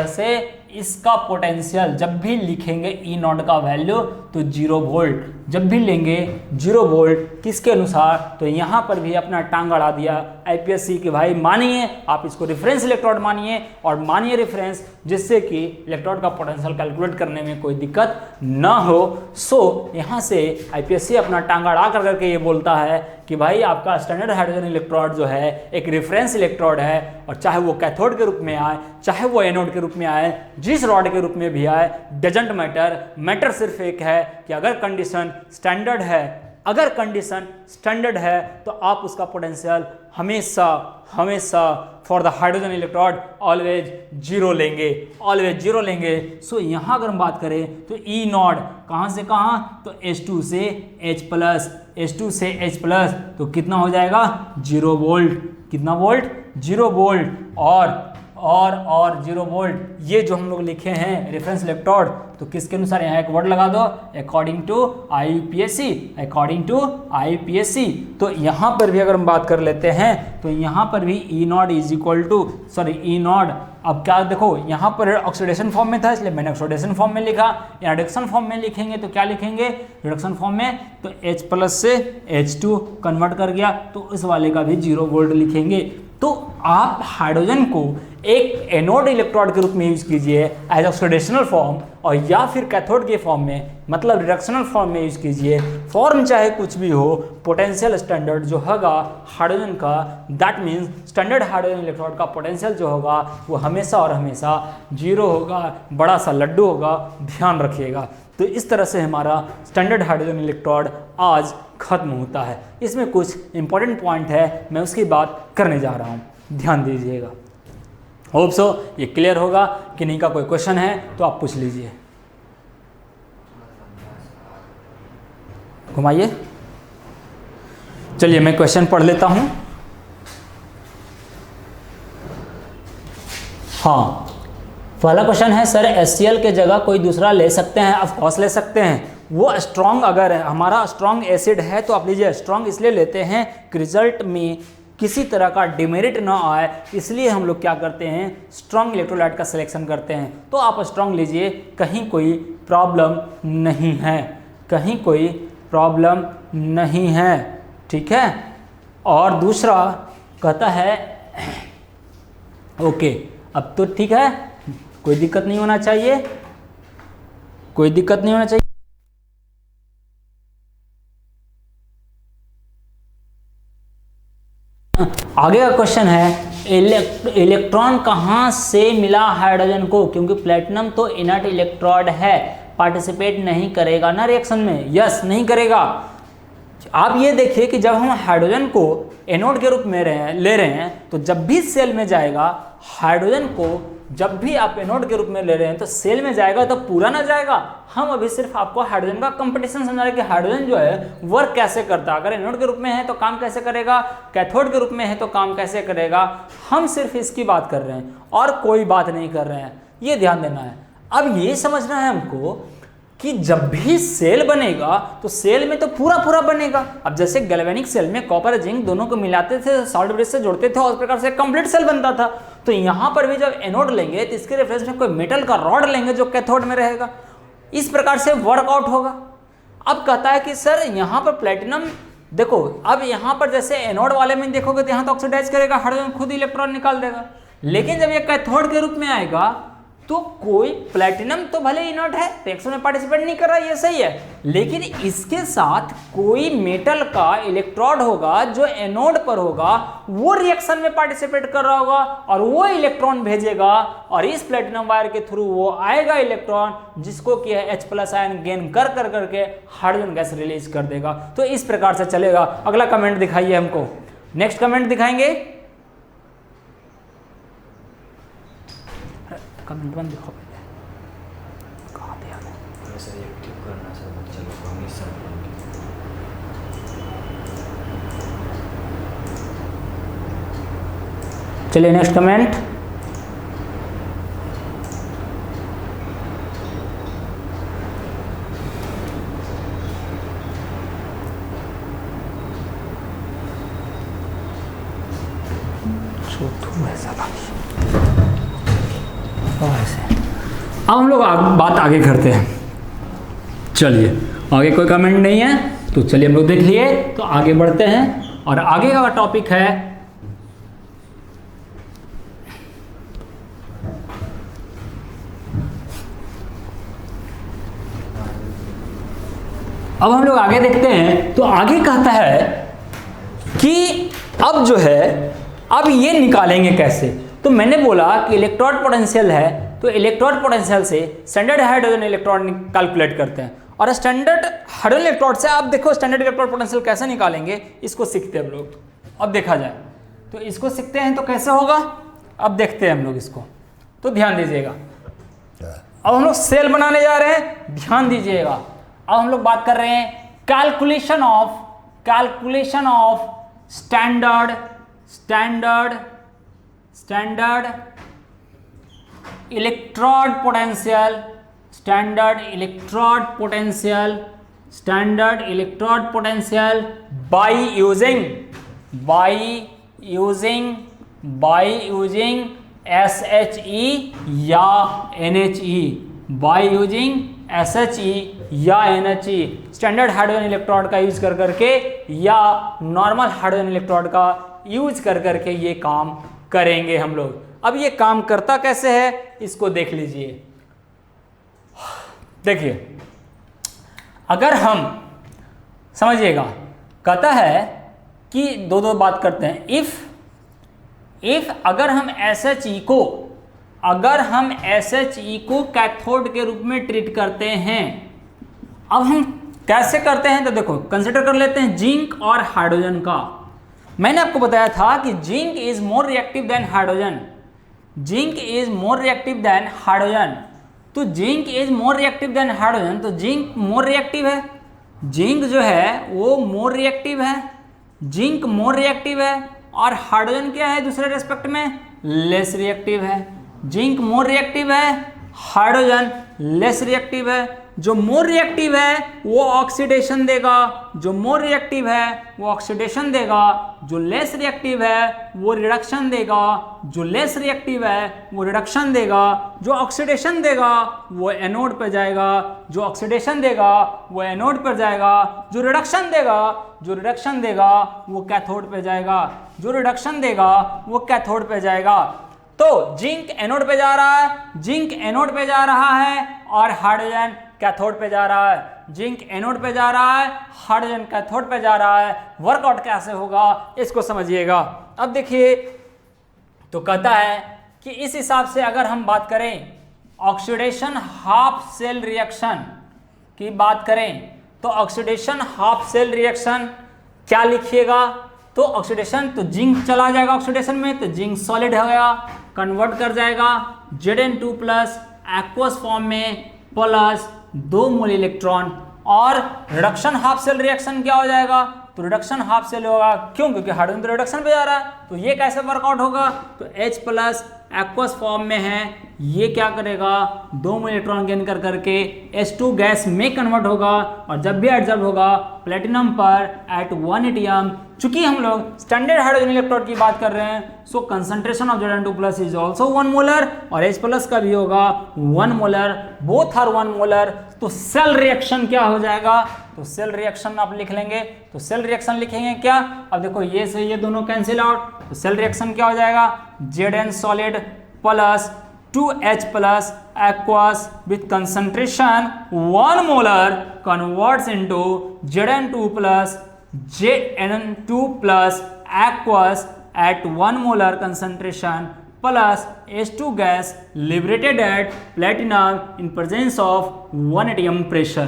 से इसका पोटेंशियल जब भी लिखेंगे ई नॉट का वैल्यू तो 0 वोल्ट, जब भी लेंगे 0 वोल्ट किसके अनुसार, तो यहाँ पर भी अपना टांग अड़ा दिया आईपीएससी कि भाई मानिए आप इसको रेफरेंस इलेक्ट्रोड मानिए और मानिए रेफरेंस, जिससे कि इलेक्ट्रोड का पोटेंशियल कैलकुलेट करने में कोई दिक्कत ना हो। सो यहाँ से आईपीएससी अपना टांग अड़ा करके ये बोलता है कि भाई आपका स्टैंडर्ड हाइड्रोजन इलेक्ट्रोड जो है एक रेफरेंस इलेक्ट्रोड है, और चाहे वो कैथोड के रूप में आए चाहे वो एनोड के रूप में आए, जिस रॉड के रूप में भी आए डजंट मैटर सिर्फ एक है कि अगर कंडीशन स्टैंडर्ड है तो आप उसका पोटेंशियल हमेशा for the hydrogen electrode always 0 लेंगे। सो यहाँ अगर हम बात करें तो ई नॉट कहाँ से कहाँ, तो H2 से H+, तो कितना हो जाएगा 0 वोल्ट, कितना वोल्ट 0 वोल्ट और 0 वोल्ट। ये जो हम लोग लिखे हैं रेफरेंस इलेक्ट्रोड, तो किसके अनुसार यहाँ एक वर्ड लगा दो अकॉर्डिंग टू आईपीएससी। तो यहाँ पर भी अगर हम बात कर लेते हैं तो यहाँ पर भी ई नॉट अब क्या देखो यहाँ पर ऑक्सीडेशन फॉर्म में था इसलिए मैंने ऑक्सीडेशन फॉर्म में लिखा, या रिडक्शन फॉर्म में लिखेंगे तो क्या लिखेंगे रिडक्शन फॉर्म में, तो H+ से H2 कन्वर्ट कर गया तो इस वाले का भी 0 वोल्ट लिखेंगे। तो आप हाइड्रोजन को एक एनोड इलेक्ट्रोड के रूप में यूज कीजिए एज ऑक्सीडेशनल फॉर्म, और या फिर कैथोड के फॉर्म में मतलब रिडक्शनल फॉर्म में यूज कीजिए। फॉर्म चाहे कुछ भी हो, पोटेंशियल स्टैंडर्ड जो होगा हाइड्रोजन का, that means standard hydrogen electrode का पोटेंशियल जो होगा वो हमेशा और हमेशा 0 होगा, बड़ा सा लड्डू होगा, ध्यान रखिएगा। तो इस तरह से हमारा स्टैंडर्ड हाइड्रोजन इलेक्ट्रोड आज खत्म होता है। इसमें कुछ इंपॉर्टेंट पॉइंट है, मैं उसकी बात करने जा रहा हूँ, ध्यान दीजिएगा। होप सो ये क्लियर होगा कि नहीं का कोई क्वेश्चन है तो आप पूछ लीजिए। घुमाइए, चलिए मैं क्वेश्चन पढ़ लेता हूं। हाँ, पहला क्वेश्चन है सर HCl के जगह कोई दूसरा ले सकते हैं? ऑफ कोर्स ले सकते हैं। वो स्ट्रॉन्ग अगर है, हमारा स्ट्रॉन्ग एसिड है तो आप लीजिए। स्ट्रॉन्ग इसलिए लेते हैं कि रिजल्ट में किसी तरह का डिमेरिट ना आए, इसलिए हम लोग क्या करते हैं स्ट्रॉन्ग इलेक्ट्रोलाइट का सिलेक्शन करते हैं। तो आप स्ट्रॉन्ग लीजिए, कहीं कोई प्रॉब्लम नहीं है, ठीक है। और दूसरा कहता है ओके, अब तो ठीक है, कोई दिक्कत नहीं होना चाहिए। आगे का क्वेश्चन है इलेक्ट्रॉन कहाँ से मिला हाइड्रोजन को, क्योंकि प्लेटिनम तो इनर्ट इलेक्ट्रोड है, पार्टिसिपेट नहीं करेगा ना रिएक्शन में। यस, नहीं करेगा। आप ये देखिए कि जब हम हाइड्रोजन को एनोड के रूप में ले रहे हैं तो जब भी सेल में जाएगा हाइड्रोजन को, जब भी आप एनोड के रूप में ले रहे हैं तो सेल में जाएगा तो पूरा ना जाएगा। हम अभी सिर्फ आपको हाइड्रोजन का कंपटीशन समझा रहे हैं कि हाइड्रोजन जो है वर्क कैसे करता है। अगर एनोड के रूप में है तो काम कैसे करेगा, कैथोड के रूप में है तो काम कैसे करेगा। हम सिर्फ इसकी बात कर रहे हैं और कोई बात नहीं कर रहे हैं, ये ध्यान देना है। अब ये समझना है हमको कि जब भी सेल बनेगा तो सेल में तो पूरा बनेगा। अब जैसे गैल्वेनिक सेल में कॉपर जिंक दोनों को मिलाते थे, सॉल्ट ब्रिज से जोड़ते थे और उस प्रकार से कंप्लीट सेल बनता था। तो यहाँ पर भी जब एनोड लेंगे तो इसके रेफरेंस में कोई मेटल का रॉड लेंगे जो कैथोड में रहेगा, इस प्रकार से वर्कआउट होगा। अब कहता है कि सर यहाँ पर प्लेटिनम देखो, अब यहाँ पर जैसे एनोड वाले में देखोगे तो यहाँ तो ऑक्सीडाइज करेगा, हाइड्रोजन खुद इलेक्ट्रॉन निकाल देगा। लेकिन जब ये कैथोड के रूप में आएगा तो कोई प्लेटिनम तो भले इनर्ट है, रिएक्शन में पार्टिसिपेट नहीं कर रहा, ये सही है, लेकिन इसके साथ कोई मेटल का इलेक्ट्रोड होगा जो एनोड पर होगा, वो रिएक्शन में पार्टिसिपेट कर रहा होगा और वो इलेक्ट्रॉन भेजेगा और इस प्लेटिनम वायर के थ्रू वो आएगा इलेक्ट्रॉन, जिसको कि H+ आयन गेन कर करके हाइड्रोजन गैस रिलीज कर देगा। तो इस प्रकार से चलेगा। अगला कमेंट दिखाइए हमको, नेक्स्ट कमेंट दिखाएंगे, कमेंट बंद दिखाओ पहले, कहाँ दिया है सर, ये क्लिक करना सर, चलो हम इस साइड चलिए नेक्स्ट कमेंट। अब हम लोग बात आगे करते हैं। चलिए आगे कोई कमेंट नहीं है तो चलिए हम लोग देख लिए, तो आगे बढ़ते हैं और आगे का टॉपिक है अब हम लोग आगे देखते हैं। तो आगे कहता है कि अब जो है अब ये निकालेंगे कैसे। तो मैंने बोला कि इलेक्ट्रोड पोटेंशियल है, तो इलेक्ट्रोड पोटेंशियल से स्टैंडर्ड हाइड्रोजन इलेक्ट्रॉन कैलकुलेट करते हैं और स्टैंडर्ड हाइड्रोजन इलेक्ट्रोड से आप देखो स्टैंडर्ड इलेक्ट्रोड पोटेंशियल कैसे निकालेंगे, इसको सीखते हैं हम लोग। अब देखा जाए तो इसको सीखते हैं तो कैसे होगा, अब देखते हैं हम लोग इसको, तो ध्यान दीजिएगा। अब हम लोग सेल बनाने जा रहे हैं, ध्यान दीजिएगा। अब हम लोग बात कर रहे हैं calculation of standard electrode potential by using SHE या NHE, बाय यूजिंग SHE या NHE, स्टैंडर्ड हाइड्रोजन इलेक्ट्रोड का यूज कर करके या नॉर्मल हाइड्रोजन इलेक्ट्रोड का यूज कर करके ये काम करेंगे हम लोग। अब ये काम करता कैसे है इसको देख लीजिए। देखिए अगर हम समझिएगा, कहता है कि दो बात करते हैं। इफ अगर हम SHE को कैथोड के रूप में ट्रीट करते हैं, अब हम कैसे करते हैं तो देखो कंसिडर कर लेते हैं जिंक और हाइड्रोजन का। मैंने आपको बताया था कि zinc is more reactive than hydrogen, तो zinc is more reactive than hydrogen, तो जिंक मोर रिएक्टिव है, जिंक जो है वो मोर रिएक्टिव है, और हाइड्रोजन क्या है दूसरे रेस्पेक्ट में, लेस रिएक्टिव है। जिंक मोर रिएक्टिव है, हाइड्रोजन लेस रिएक्टिव है। जो मोर रिएक्टिव है वो ऑक्सीडेशन देगा, जो लेस रिएक्टिव है वो रिडक्शन देगा, जो ऑक्सीडेशन देगा वो एनोड पर जाएगा, जो रिडक्शन देगा वो कैथोड पे जाएगा, तो जिंक एनोड पे जा रहा है, और हाइड्रोजन कैथोड पे जा रहा है। वर्कआउट कैसे होगा इसको समझिएगा। अब देखिए तो कहता है कि इस हिसाब से अगर हम बात करें ऑक्सीडेशन हाफ सेल रिएक्शन की बात करें, तो ऑक्सीडेशन हाफ सेल रिएक्शन क्या लिखिएगा, तो ऑक्सीडेशन, तो जिंक चला जाएगा ऑक्सीडेशन में, तो जिंक सॉलिड हो गया, कन्वर्ट कर जाएगा Zn2 प्लस एक्वस फॉर्म में प्लस 2 मोल इलेक्ट्रॉन, और रिडक्शन हाफ सेल रिएक्शन क्या हो जाएगा, तो रिडक्शन हाफ सेल होगा, क्योंकि हाइड्रोजन तो रिडक्शन पे जा रहा है, तो ये कैसे वर्कआउट होगा, तो H प्लस एक्वस फॉर्म में है, ये क्या करेगा 2 मोल इलेक्ट्रॉन गेन कर करके H2 गैस में कन्वर्ट होगा, और जब भी एडजॉर्ब होगा प्लेटिनम पर एट 1 एटीएम। चूंकि हम लोग स्टैंडर्ड हाइड्रोजन इलेक्ट्रोड की बात कर रहे हैं, so concentration of Zn2 plus is also 1 molar, और H प्लस का भी होगा 1 मोलर, बोथ आर 1 मोलर। तो सेल रिएक्शन क्या हो जाएगा, तो सेल रिएक्शन आप लिख लेंगे, तो सेल रिएक्शन लिखेंगे क्या, अब देखो ये से ये दोनों कैंसिल आउट, तो सेल रिएक्शन क्या हो जाएगा Zn solid plus 2H plus aqueous with concentration 1 molar converts into Zn2 plus Zn2 plus aqueous at 1 molar concentration plus H2 gas liberated at platinum in presence of 1 atm pressure।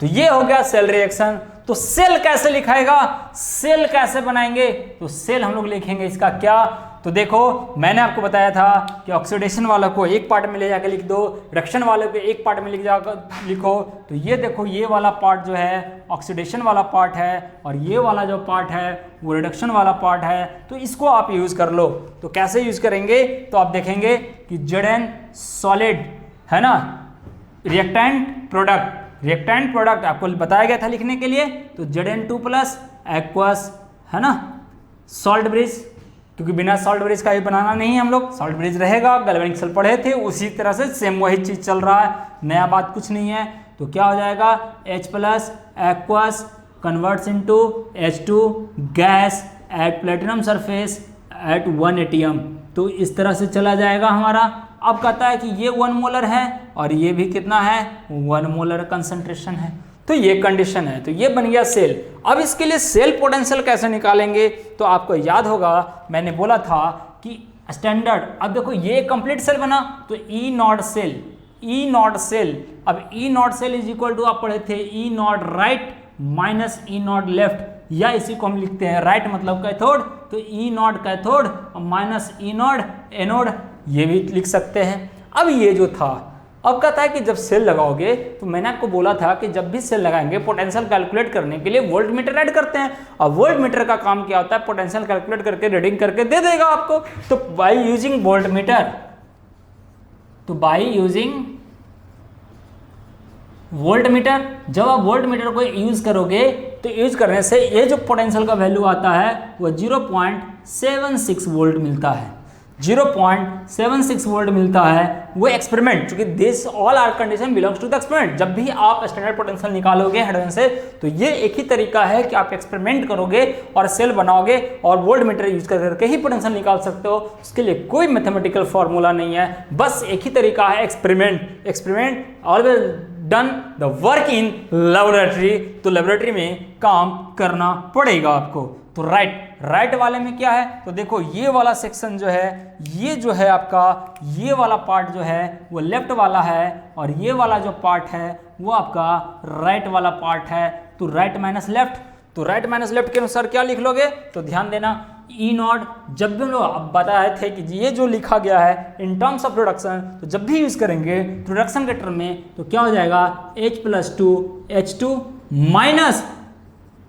तो ये हो गया cell reaction. तो cell कैसे लिखाएगा, cell कैसे बनाएंगे, तो cell हम लोग लिखेंगे इसका क्या, तो देखो मैंने आपको बताया था कि ऑक्सीडेशन वाला को एक पार्ट में ले जाकर लिख दो, रिडक्शन वाले को एक पार्ट में लिखो। तो ये देखो ये वाला पार्ट जो है ऑक्सीडेशन वाला पार्ट है और ये वाला जो पार्ट है वो रिडक्शन वाला पार्ट है। तो इसको आप यूज कर लो। तो कैसे यूज करेंगे, तो आप देखेंगे कि Zn सॉलिड है ना, रिएक्टेंट प्रोडक्ट आपको बताया गया था लिखने के लिए। तो Zn2 प्लस एक्वस है ना, सॉल्ट ब्रिज, क्योंकि बिना सॉल्ट ब्रिज का ही बनाना नहीं है हम लोग, सॉल्ट ब्रिज रहेगा। गैल्वेनिक सेल पढ़े थे, उसी तरह से सेम वही चीज चल रहा है, नया बात कुछ नहीं है। तो क्या हो जाएगा, H plus aqueous converts into H2 gas at platinum surface at 1 atm। तो इस तरह से चला जाएगा हमारा। अब कहता है कि ये 1 मोलर है और ये भी कितना है, 1 मोलर कंसंट्रेशन है। तो ये कंडीशन है। तो ये बन गया सेल। अब इसके लिए सेल पोटेंशियल कैसे निकालेंगे, तो आपको याद होगा मैंने बोला था कि स्टैंडर्ड, अब देखो ये कंप्लीट सेल बना तो ई नॉट सेल, अब E naught cell is equal to आप पढ़े थे E naught right minus E naught left, या इसी को हम लिखते हैं राइट मतलब कैथोड, तो ई नॉट कैथोड और माइनस ई नॉट एनोड, ये भी लिख सकते हैं। अब ये जो था, अब कहता है कि जब सेल लगाओगे, तो मैंने आपको बोला था कि जब भी सेल लगाएंगे पोटेंशियल कैलकुलेट करने के लिए वोल्ट मीटर ऐड करते हैं। अब वोल्ट मीटर का काम क्या होता है, पोटेंशियल कैलकुलेट करके रीडिंग करके दे देगा आपको। तो बाय यूजिंग वोल्ट मीटर, जब आप वोल्ट मीटर को यूज करोगे तो यूज करने से ये जो पोटेंशियल का वैल्यू आता है वो 0.76 वोल्ट मिलता है, 0.76 वोल्ट मिलता है। वो एक्सपेरिमेंट, क्योंकि this all are condition belongs to the experiment. जब भी आप स्टैंडर्ड पोटेंशियल निकालोगे हेडन से, तो ये एक ही तरीका है कि आप एक्सपेरिमेंट करोगे और सेल बनाओगे और वोल्ट मीटर यूज करके ही पोटेंशियल निकाल सकते हो। उसके लिए कोई मैथमेटिकल फॉर्मूला नहीं है, बस एक ही तरीका है, experiment always done the work in laboratory. तो लेबोरेटरी में काम करना पड़ेगा आपको। तो राइट वाले में क्या है, तो देखो ये वाला सेक्शन जो है, ये जो है आपका ये वाला पार्ट जो है वो लेफ्ट वाला है और ये वाला जो पार्ट है वो आपका राइट वाला पार्ट है। तो राइट माइनस लेफ्ट, तो राइट माइनस लेफ्ट के अनुसार क्या लिख लोगे, तो ध्यान देना ई नॉट, जब भी हम लोग अब बताए थे कि ये जो लिखा गया है इन टर्म्स ऑफ प्रोडक्शन, तो जब भी यूज करेंगे प्रोडक्शन के टर्म में तो क्या हो जाएगा, H plus 2 H2 minus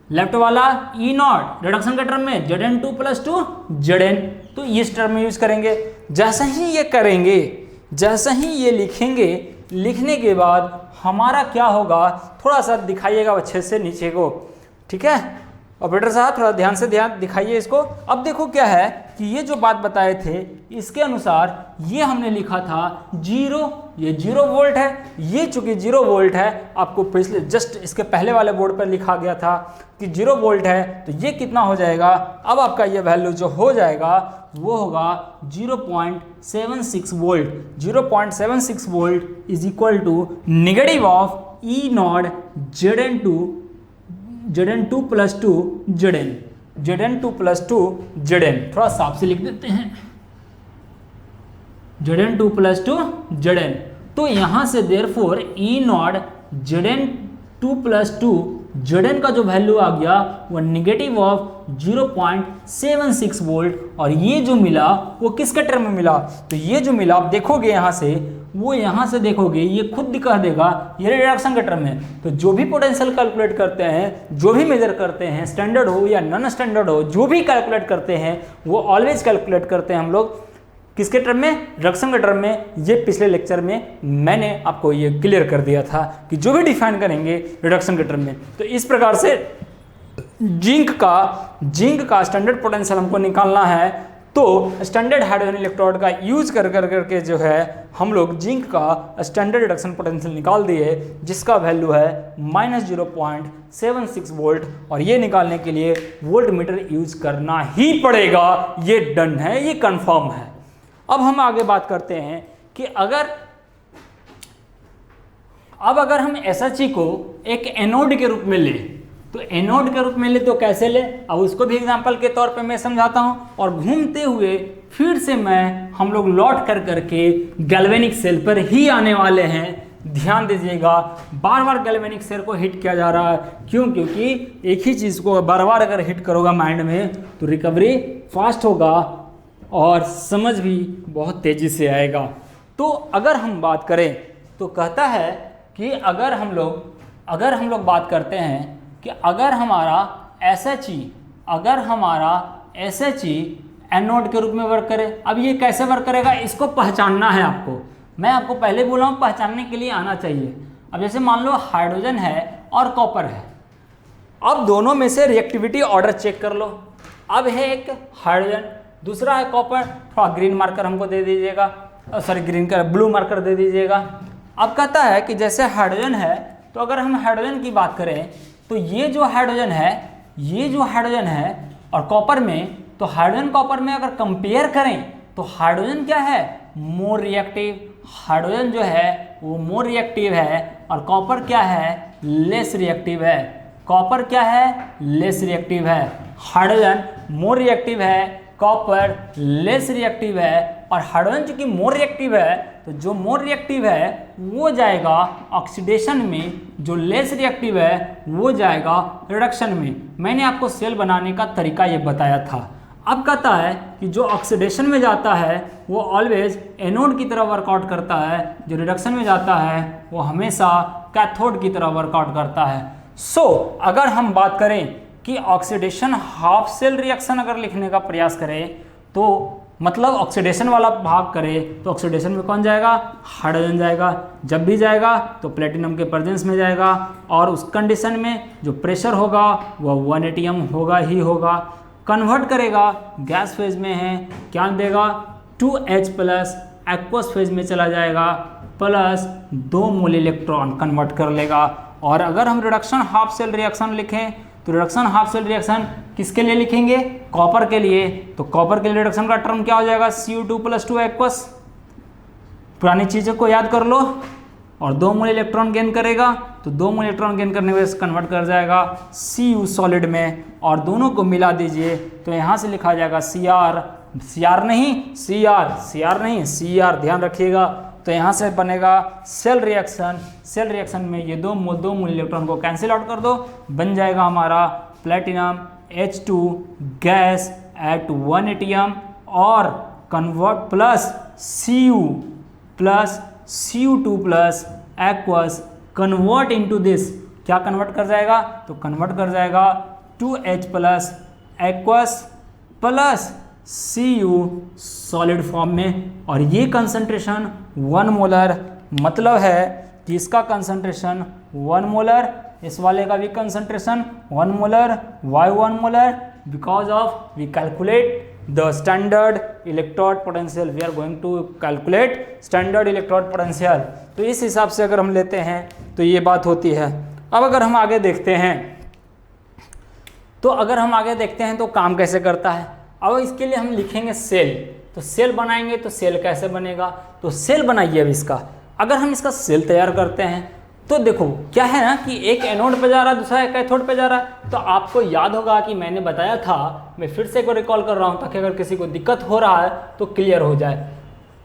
left वाला ई नॉट रिडक्शन के टर्म में Zn2 प्लस 2 Zn। तो इस टर्म में यूज करेंगे। जैसे ही ये करेंगे, जैसे ही ये लिखेंगे, लिखने के बाद हमारा क्या होगा, थोड़ा सा दिखाइएगा अच्छे से नीचे को, ठीक है ऑपरेटर साहब, थोड़ा ध्यान दिखाइए इसको। अब देखो क्या है कि ये जो बात बताए थे इसके अनुसार ये हमने लिखा था 0, ये 0 वोल्ट है, ये चूंकि 0 वोल्ट है, आपको पिछले जस्ट इसके पहले वाले बोर्ड पर लिखा गया था कि 0 वोल्ट है, तो ये कितना हो जाएगा, अब आपका ये वैल्यू जो हो जाएगा वो होगा 0.76 volt. 0.76 volt is equal to negative of E naught Zn2 plus 2 Zn2 plus 2 Zn, थोड़ा साफ से लिख देते हैं, Zn2 प्लस 2 Zn। तो यहां से देयरफॉर ई नॉट Zn2 प्लस 2 Zn का जो वैल्यू आ गया वो नेगेटिव ऑफ 0.76 वोल्ट, और ये जो मिला वो किसके टर्म में मिला, तो ये जो मिला आप देखोगे यहाँ से, वो यहाँ से देखोगे ये खुद दिखा देगा ये रिडक्शन के टर्म में। तो जो भी पोटेंशियल कैलकुलेट करते हैं, जो भी मेजर करते हैं, स्टैंडर्ड हो या नॉन स्टैंडर्ड हो, जो भी कैलकुलेट करते हैं वो ऑलवेज कैलकुलेट करते हैं हम लोग किसके टर्म में, रिडक्शन के टर्म में। ये पिछले लेक्चर में मैंने आपको ये क्लियर कर दिया था कि जो भी डिफाइन करेंगे रिडक्शन के टर्म में। तो इस प्रकार से जिंक का स्टैंडर्ड पोटेंशियल हमको निकालना है। तो स्टैंडर्ड हाइड्रोजन इलेक्ट्रोड का यूज करके जो है हम लोग जिंक का स्टैंडर्ड रिडक्शन पोटेंशियल निकाल दिए, जिसका वैल्यू है -0.76 वोल्ट, और ये निकालने के लिए वोल्ट मीटर यूज करना ही पड़ेगा। ये डन है, ये कंफर्म है। अब हम आगे बात करते हैं कि अगर हम SHE को एक एनोड के रूप में ले, तो एनोड के रूप में ले तो कैसे ले, अब उसको भी एग्जांपल के तौर पे मैं समझाता हूं। और घूमते हुए फिर से हम लोग लौट कर करके गैल्वेनिक सेल पर ही आने वाले हैं। ध्यान दीजिएगा, बार बार गैल्वेनिक सेल को हिट किया जा रहा है। क्यों? क्योंकि एक ही चीज़ को बार बार अगर हिट करोगा माइंड में तो रिकवरी फास्ट होगा और समझ भी बहुत तेज़ी से आएगा। तो अगर हम बात करें तो कहता है कि अगर हम लोग बात करते हैं कि अगर हमारा SHE एनोड के रूप में वर्क करे। अब ये कैसे वर्क करेगा इसको पहचानना है आपको। मैं आपको पहले बोला हूँ पहचानने के लिए आना चाहिए। अब जैसे मान लो हाइड्रोजन है और कॉपर है, अब दोनों में से रिएक्टिविटी ऑर्डर चेक कर लो। अब है एक हाइड्रोजन, दूसरा है कॉपर, थोड़ा ग्रीन मार्कर हमको दे दीजिएगा, ब्लू मार्कर दे दीजिएगा। अब कहता है कि जैसे हाइड्रोजन है, तो अगर हम हाइड्रोजन की बात करें तो ये जो हाइड्रोजन है और कॉपर में, तो हाइड्रोजन कॉपर में अगर कंपेयर करें तो हाइड्रोजन क्या है, मोर रिएक्टिव। हाइड्रोजन जो है वो मोर रिएक्टिव है और कॉपर क्या है, लेस रिएक्टिव है। कॉपर क्या है, लेस रिएक्टिव है। हाइड्रोजन मोर रिएक्टिव है, कॉपर लेस रिएक्टिव है। और हाइड्रोजन चूंकि मोर रिएक्टिव है तो जो मोर रिएक्टिव है वो जाएगा ऑक्सीडेशन में, जो लेस रिएक्टिव है वो जाएगा रिडक्शन में। मैंने आपको सेल बनाने का तरीका ये बताया था। अब कहता है कि जो ऑक्सीडेशन में जाता है वो ऑलवेज एनोड की तरह वर्कआउट करता है, जो रिडक्शन में जाता है वो हमेशा कैथोड की तरह वर्कआउट करता है। अगर हम बात करें कि ऑक्सीडेशन हाफ सेल रिएक्शन अगर लिखने का प्रयास करें तो मतलब ऑक्सीडेशन वाला भाग करें तो ऑक्सीडेशन में कौन जाएगा, हाइड्रोजन जाएगा। जब भी जाएगा तो प्लेटिनम के प्रेजेंस में जाएगा और उस कंडीशन में जो प्रेशर होगा वह 1 atm होगा ही होगा। कन्वर्ट करेगा, गैस फेज में है, क्या देगा 2H प्लस, एक्वस फेज में चला जाएगा प्लस 2 मोल इलेक्ट्रॉन कन्वर्ट कर लेगा। और अगर हम रिडक्शन हाफ सेल रिएक्शन लिखें तो रिडक्शन हाफ सेल रिएक्शन किसके लिए लिखेंगे, कॉपर के लिए। तो कॉपर के लिए रिडक्शन का टर्म क्या हो जाएगा, Cu2 + 2 एक्वस। पुरानी चीज़ों को याद कर लो। और 2 मोल इलेक्ट्रॉन गेन करेगा तो 2 मोल इलेक्ट्रॉन गेन करने में कन्वर्ट कर जाएगा Cu सॉलिड में और दोनों को मिला दीजिए तो यहाँ से लिखा जाएगा Cr नहीं, ध्यान रखिएगा। तो यहाँ से बनेगा सेल रिएक्शन में ये 2 मोल इलेक्ट्रॉन को कैंसिल आउट कर दो, बन जाएगा हमारा platinum H2 gas at 1 atm और convert plus Cu2 plus aqueous convert into this, क्या कन्वर्ट कर जाएगा, तो कन्वर्ट कर जाएगा 2H plus aqueous plus Cu solid form में। और ये कंसंट्रेशन 1 मोलर, मतलब है कि इसका कंसंट्रेशन 1 मोलर, इस वाले का भी concentration 1 molar. Why 1 molar, because of we calculate the standard electrode potential, we are going to calculate standard electrode potential. तो इस हिसाब से अगर हम लेते हैं तो ये बात होती है। अब अगर हम आगे देखते हैं तो काम कैसे करता है। अब इसके लिए हम लिखेंगे सेल, तो सेल बनाएंगे तो सेल कैसे बनेगा, तो सेल बनाइए। अब इसका अगर हम इसका सेल तैयार करते हैं तो देखो क्या है ना कि एक एनोड पे जा रहा है, दूसरा एक कैथोड पे जा रहा है। तो आपको याद होगा कि मैंने बताया था, मैं फिर से एक बार रिकॉल कर रहा हूँ ताकि अगर किसी को दिक्कत हो रहा है तो क्लियर हो जाए।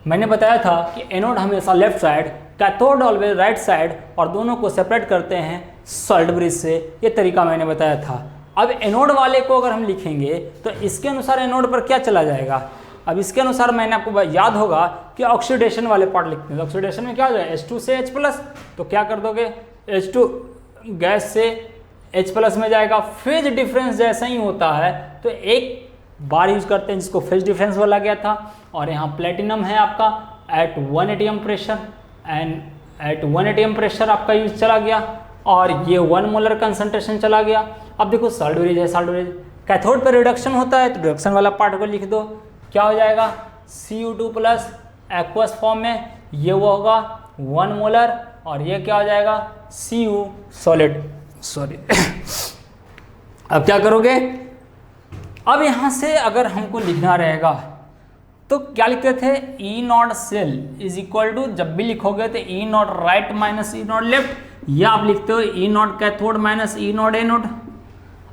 मैंने बताया था कि एनोड हमेशा left side, cathode always right side, और दोनों को सेपरेट करते हैं सॉलिड ब्रिज से। ये तरीका मैंने बताया था। अब एनोड वाले को अगर हम लिखेंगे तो इसके अनुसार एनोड पर क्या चला जाएगा। अब इसके अनुसार मैंने आपको याद होगा कि ऑक्सीडेशन वाले पार्ट लिखते हैं। ऑक्सीडेशन में क्या हो जाएगा, H2 से H प्लस, तो क्या कर दोगे, H2 गैस से H प्लस में जाएगा। फेज डिफरेंस जैसा ही होता है तो एक बार यूज करते हैं जिसको फेज डिफरेंस बोला गया था। और यहाँ प्लेटिनम है आपका at 1 atm pressure, and at 1 atm pressure आपका यूज चला गया और ये 1 मोलर कंसंट्रेशन चला गया। अब देखो सॉलिड ब्रिज है, सॉलिड ब्रिज कैथोड पर रिडक्शन होता है तो रिडक्शन वाला पार्ट को लिख दो, क्या हो जाएगा Cu2 प्लस एक्वस फॉर्म में, ये वो होगा 1 मोलर और ये क्या हो जाएगा Cu सॉलिड, सॉरी। अब क्या करोगे, अब यहाँ से अगर हमको लिखना रहेगा तो क्या लिखते थे, E naught cell is equal to, जब भी लिखोगे तो E naught right minus E naught left, या आप लिखते हो E naught cathode minus E naught anode.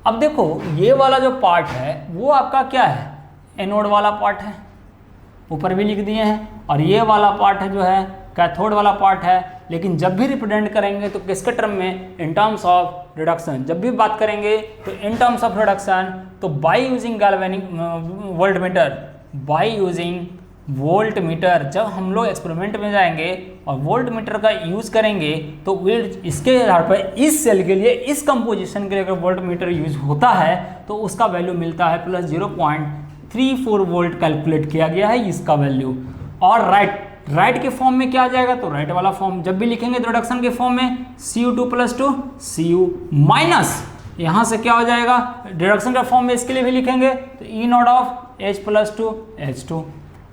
अब देखो ये वाला जो पार्ट है वो आपका क्या है, एनोड वाला पार्ट है, ऊपर भी लिख दिए हैं, और ये वाला पार्ट है जो है कैथोड वाला पार्ट है। लेकिन जब भी रिप्रेजेंट करेंगे तो किसके टर्म में, इन टर्म्स ऑफ रिडक्शन। जब भी बात करेंगे तो इन टर्म्स ऑफ रिडक्शन, तो by using galvanic voltmeter, by using volt meter, जब हम लोग एक्सपेरिमेंट में जाएंगे और वोल्ट मीटर का यूज़ करेंगे तो इसके आधार पर इस सेल के लिए, इस कंपोजिशन के लिए अगर वोल्ट मीटर यूज होता है तो उसका वैल्यू मिलता है प्लस 0.34 वोल्ट कैलकुलेट किया गया है इसका वैल्यू। और राइट के फॉर्म में क्या आ जाएगा, तो राइट वाला फॉर्म जब भी लिखेंगे तो रिडक्शन के फॉर्म में Cu2 + 2 Cu माइनस, यहाँ से क्या हो जाएगा, रिडक्शन का फॉर्म में इसके लिए भी लिखेंगे तो E naught of H + 2 H2।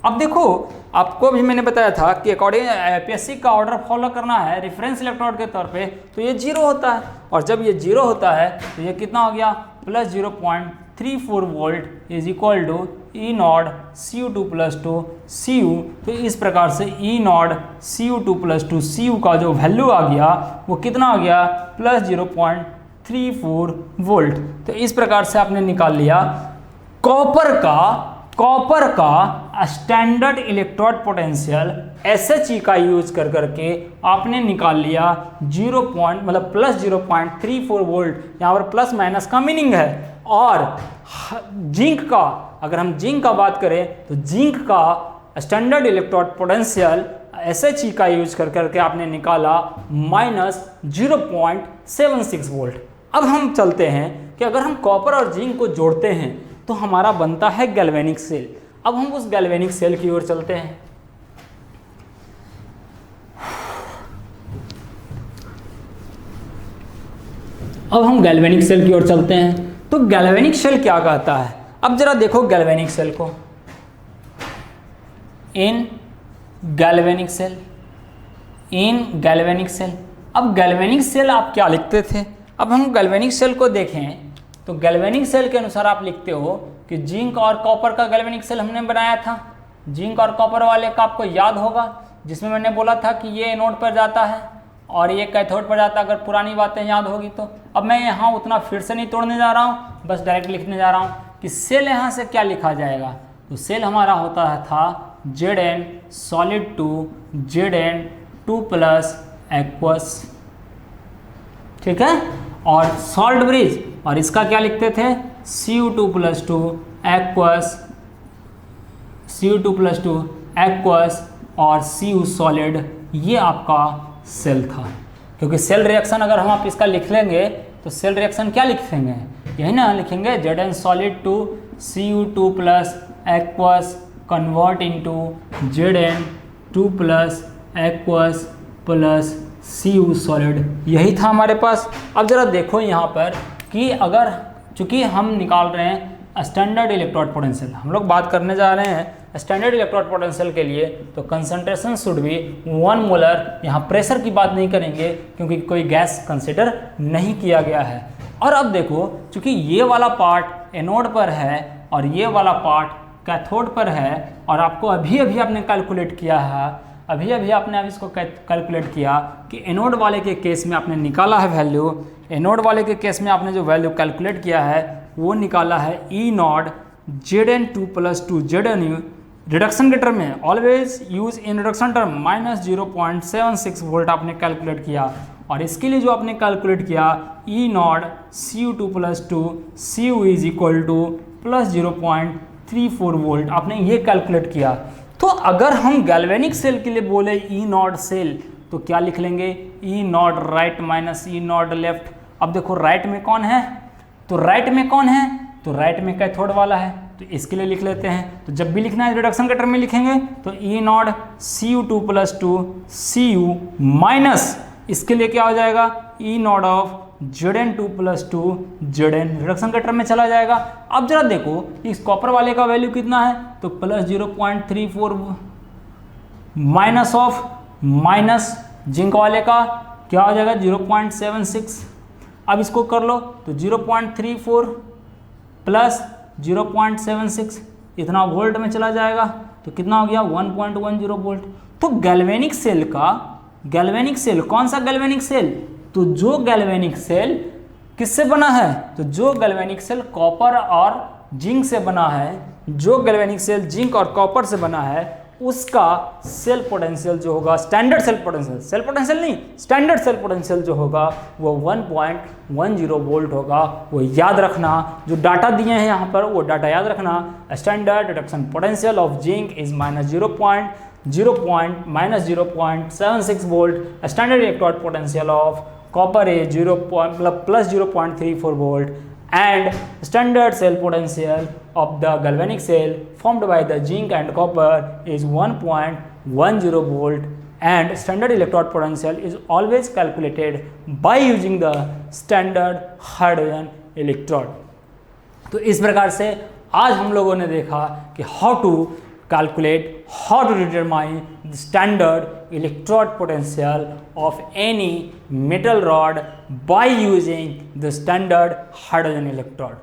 अब देखो आपको भी मैंने बताया था कि अकॉर्डिंग पीएससी का ऑर्डर फॉलो करना है रेफरेंस इलेक्ट्रोड के तौर पे, तो ये 0 होता है, और जब ये 0 होता है तो ये कितना हो गया, plus 0.34 volt is equal to E naught Cu2 + 2 Cu। तो इस प्रकार से ई नॉट Cu2 + 2 Cu का जो वैल्यू आ गया वो कितना आ गया, प्लस 0.34 वोल्ट। तो इस प्रकार से आपने निकाल लिया कॉपर का स्टैंडर्ड इलेक्ट्रोड पोटेंशियल SHE का यूज कर करके आपने निकाल लिया मतलब प्लस 0.34 वोल्ट। यहाँ पर प्लस माइनस का मीनिंग है। और जिंक का, अगर हम जिंक का बात करें तो जिंक का स्टैंडर्ड इलेक्ट्रोड पोटेंशियल SHE का यूज कर करके आपने निकाला माइनस 0.76 वोल्ट। अब हम चलते हैं कि अगर हम कॉपर और जिंक को जोड़ते हैं तो हमारा बनता है गैल्वेनिक सेल। अब हम उस गैल्वेनिक सेल की ओर चलते हैं। अब हम गैल्वेनिक सेल की ओर चलते हैं। तो गैल्वेनिक सेल क्या कहता है, अब जरा देखो गैल्वेनिक सेल को, इन गैल्वेनिक सेल। अब गैल्वेनिक सेल आप क्या लिखते थे, अब हम गैल्वेनिक सेल को देखें तो गैल्वेनिक सेल के अनुसार आप लिखते हो कि जिंक और कॉपर का गैल्वेनिक सेल हमने बनाया था। जिंक और कॉपर वाले का आपको याद होगा, जिसमें मैंने बोला था कि ये एनोड पर जाता है और ये कैथोड पर जाता है, अगर पुरानी बातें याद होगी तो। अब मैं यहाँ उतना फिर से नहीं तोड़ने जा रहा हूँ, बस डायरेक्ट लिखने जा रहा हूँ कि सेल यहाँ से क्या लिखा जाएगा। तो सेल हमारा होता है था Zn solid 2 Zn2 + aqueous, ठीक है। और सॉल्ट ब्रिज, और इसका क्या लिखते थे, Cu2 + 2 aqueous, Cu2 + 2 aqueous और Cu सॉलिड, ये आपका सेल था। क्योंकि सेल रिएक्शन अगर हम आप इसका लिख लेंगे तो सेल रिएक्शन क्या लिखेंगे, यही ना लिखेंगे, Zn solid 2 Cu2 + aqueous convert into Zn2 + aqueous + Cu solid, यही था हमारे पास। अब जरा देखो यहाँ पर कि अगर चूंकि हम निकाल रहे हैं स्टैंडर्ड इलेक्ट्रोड पोटेंशियल, हम लोग बात करने जा रहे हैं स्टैंडर्ड इलेक्ट्रोड पोटेंशियल के लिए, तो कंसंट्रेशन शुड बी 1 मोलर। यहाँ प्रेशर की बात नहीं करेंगे क्योंकि कोई गैस कंसिडर नहीं किया गया है। और अब देखो चूंकि ये वाला पार्ट एनोड पर है और ये वाला पार्ट कैथोड पर है, और आपको अभी अभी आपने कैलकुलेट किया है, अभी आपने इसको कैलकुलेट किया कि एनोड वाले के केस में आपने निकाला है वैल्यू, एनोड वाले के केस में आपने जो वैल्यू कैलकुलेट किया है वो निकाला है E naught Zn2 + 2 Zn reduction के टर्म में, always use in reduction term, minus 0.76 volt आपने कैलकुलेट किया। और इसके लिए जो आपने कैलकुलेट किया E naught Cu2 + 2 Cu is equal to plus 0.34 volt आपने ये कैलकुलेट किया। तो अगर हम गैल्वेनिक सेल के लिए बोले ई नॉट सेल तो क्या लिख लेंगे, E naught right minus E naught left. अब देखो राइट में कौन है, तो राइट में कैथोड वाला है, तो इसके लिए लिख लेते हैं। तो जब भी लिखना है रिडक्शन के टर्म में लिखेंगे तो E naught Cu2 + 2 Cu minus इसके लिए क्या हो जाएगा, E naught of Zn2 + 2 Zn reduction के टर्म में चला जाएगा। अब जरा देखो इस कॉपर वाले का वैल्यू कितना है, तो प्लस 0.34 माइनस जिंक वाले का क्या हो जाएगा 0.76। अब इसको कर लो तो 0.34 + 0.76 इतना वोल्ट में चला जाएगा। तो कितना हो गया 1.10 वोल्ट। तो गैल्वेनिक सेल कौन सा गैल्वेनिक सेल, तो जो गैल्वेनिक सेल किससे बना है, तो जो गैल्वेनिक सेल कॉपर और जिंक से बना है, जो गैल्वेनिक सेल जिंक और कॉपर से बना है उसका सेल पोटेंशियल जो होगा, स्टैंडर्ड सेल पोटेंशियल नहीं, स्टैंडर्ड सेल पोटेंशियल जो होगा वो 1.10 वोल्ट होगा। वो याद रखना, जो डाटा दिए हैं यहाँ पर वो डाटा याद रखना। Standard reduction potential of zinc is -0.76 volt. Standard electrode potential of copper is +0.34 volt and standard cell potential of the galvanic cell formed by the zinc and copper is 1.10 volt, and standard electrode potential is always calculated by using the standard hydrogen electrode। तो इस प्रकार से आज हम लोगों ने देखा कि how to determine the standard electrode potential of any metal rod by using the standard hydrogen electrode।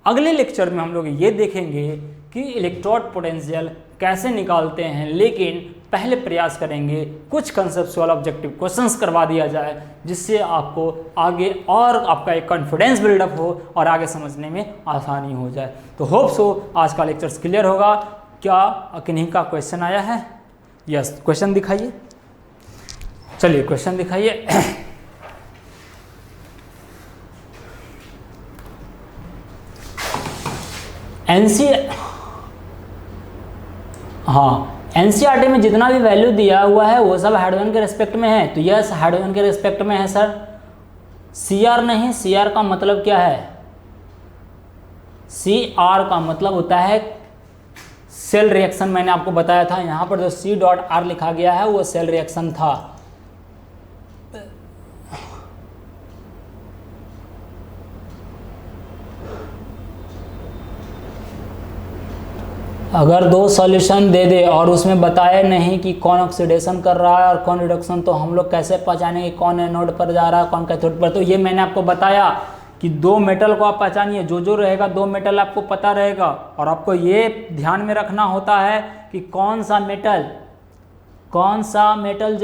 अगले लेक्चर में हम लोग ये देखेंगे कि इलेक्ट्रोड पोटेंशियल कैसे निकालते हैं, लेकिन पहले प्रयास करेंगे कुछ कंसेप्चुअल ऑब्जेक्टिव क्वेश्चंस करवा दिया जाए, जिससे आपको आगे और आपका एक कॉन्फिडेंस बिल्डअप हो और आगे समझने में आसानी हो जाए। तो होप सो आज का लेक्चर क्लियर होगा। क्या किन्हीं का क्वेश्चन आया है? यस, क्वेश्चन दिखाइए। चलिए क्वेश्चन दिखाइए। एनसीईआरटी में जितना भी वैल्यू दिया हुआ है वो सब हाइड्रोजन के रिस्पेक्ट में है। तो यस, हाइड्रोजन के रिस्पेक्ट में है सर। सीआर नहीं, सीआर का मतलब क्या है? सीआर का मतलब होता है सेल रिएक्शन। मैंने आपको बताया था, यहाँ पर जो C.R लिखा गया है वो सेल रिएक्शन था। अगर दो सॉल्यूशन दे दे और उसमें बताए नहीं कि कौन ऑक्सीडेशन कर रहा है और कौन रिडक्शन, तो हम लोग कैसे पहचानेंगे कौन एनोड पर जा रहा है कौन कैथोड पर? तो ये मैंने आपको बताया कि दो मेटल को आप पहचानिए, जो रहेगा दो मेटल आपको पता रहेगा, और आपको ये ध्यान में रखना होता है कि कौन सा मेटल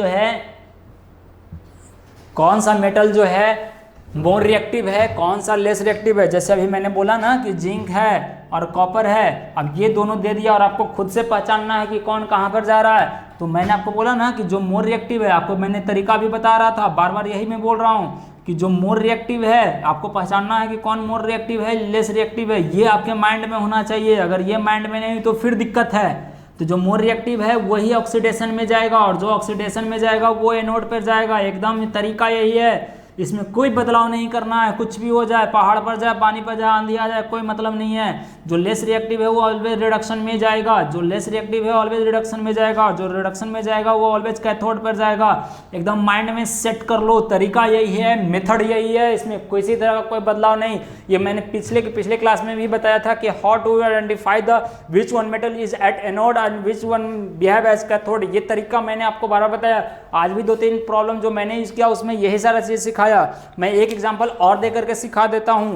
जो है मोर रिएक्टिव है, कौन सा लेस रिएक्टिव है। जैसे अभी मैंने बोला ना कि जिंक है और कॉपर है, अब ये दोनों दे दिया और आपको खुद से पहचानना है कि कौन कहाँ पर जा रहा है। तो मैंने आपको बोला ना कि जो मोर रिएक्टिव है, आपको मैंने तरीका भी बता रहा था, बार बार यही मैं बोल रहा हूँ कि जो मोर रिएक्टिव है आपको पहचानना है कि कौन मोर रिएक्टिव है, लेस रिएक्टिव है। ये आपके माइंड में होना चाहिए। अगर ये माइंड में नहीं तो फिर दिक्कत है। तो जो मोर रिएक्टिव है वही ऑक्सीडेशन में जाएगा, और जो ऑक्सीडेशन में जाएगा वो एनोड पर जाएगा। एकदम तरीका यही है, इसमें कोई बदलाव नहीं करना है। कुछ भी हो जाए, पहाड़ पर जाए, पानी पर जाए, आंधी आ जाए, कोई मतलब नहीं है। जो लेस रिएक्टिव है वो ऑलवेज रिडक्शन में जाएगा, जो लेस रिएक्टिव है ऑलवेज रिडक्शन में जाएगा, जो रिडक्शन में जाएगा वो ऑलवेज कैथोड पर जाएगा। एकदम माइंड में सेट कर लो, तरीका यही है, मेथड यही है, इसमें किसी तरह का कोई बदलाव नहीं। ये मैंने पिछले क्लास में भी बताया था कि how to identify the which one metal is at anode and which one behave as cathode. ये तरीका मैंने आपको बार बार बताया। आज भी 2-3 प्रॉब्लम जो मैंने यूज किया उसमें यही सारा चीज़ सिखाया। मैं एक एग्जांपल और दे करके सिखा देता हूं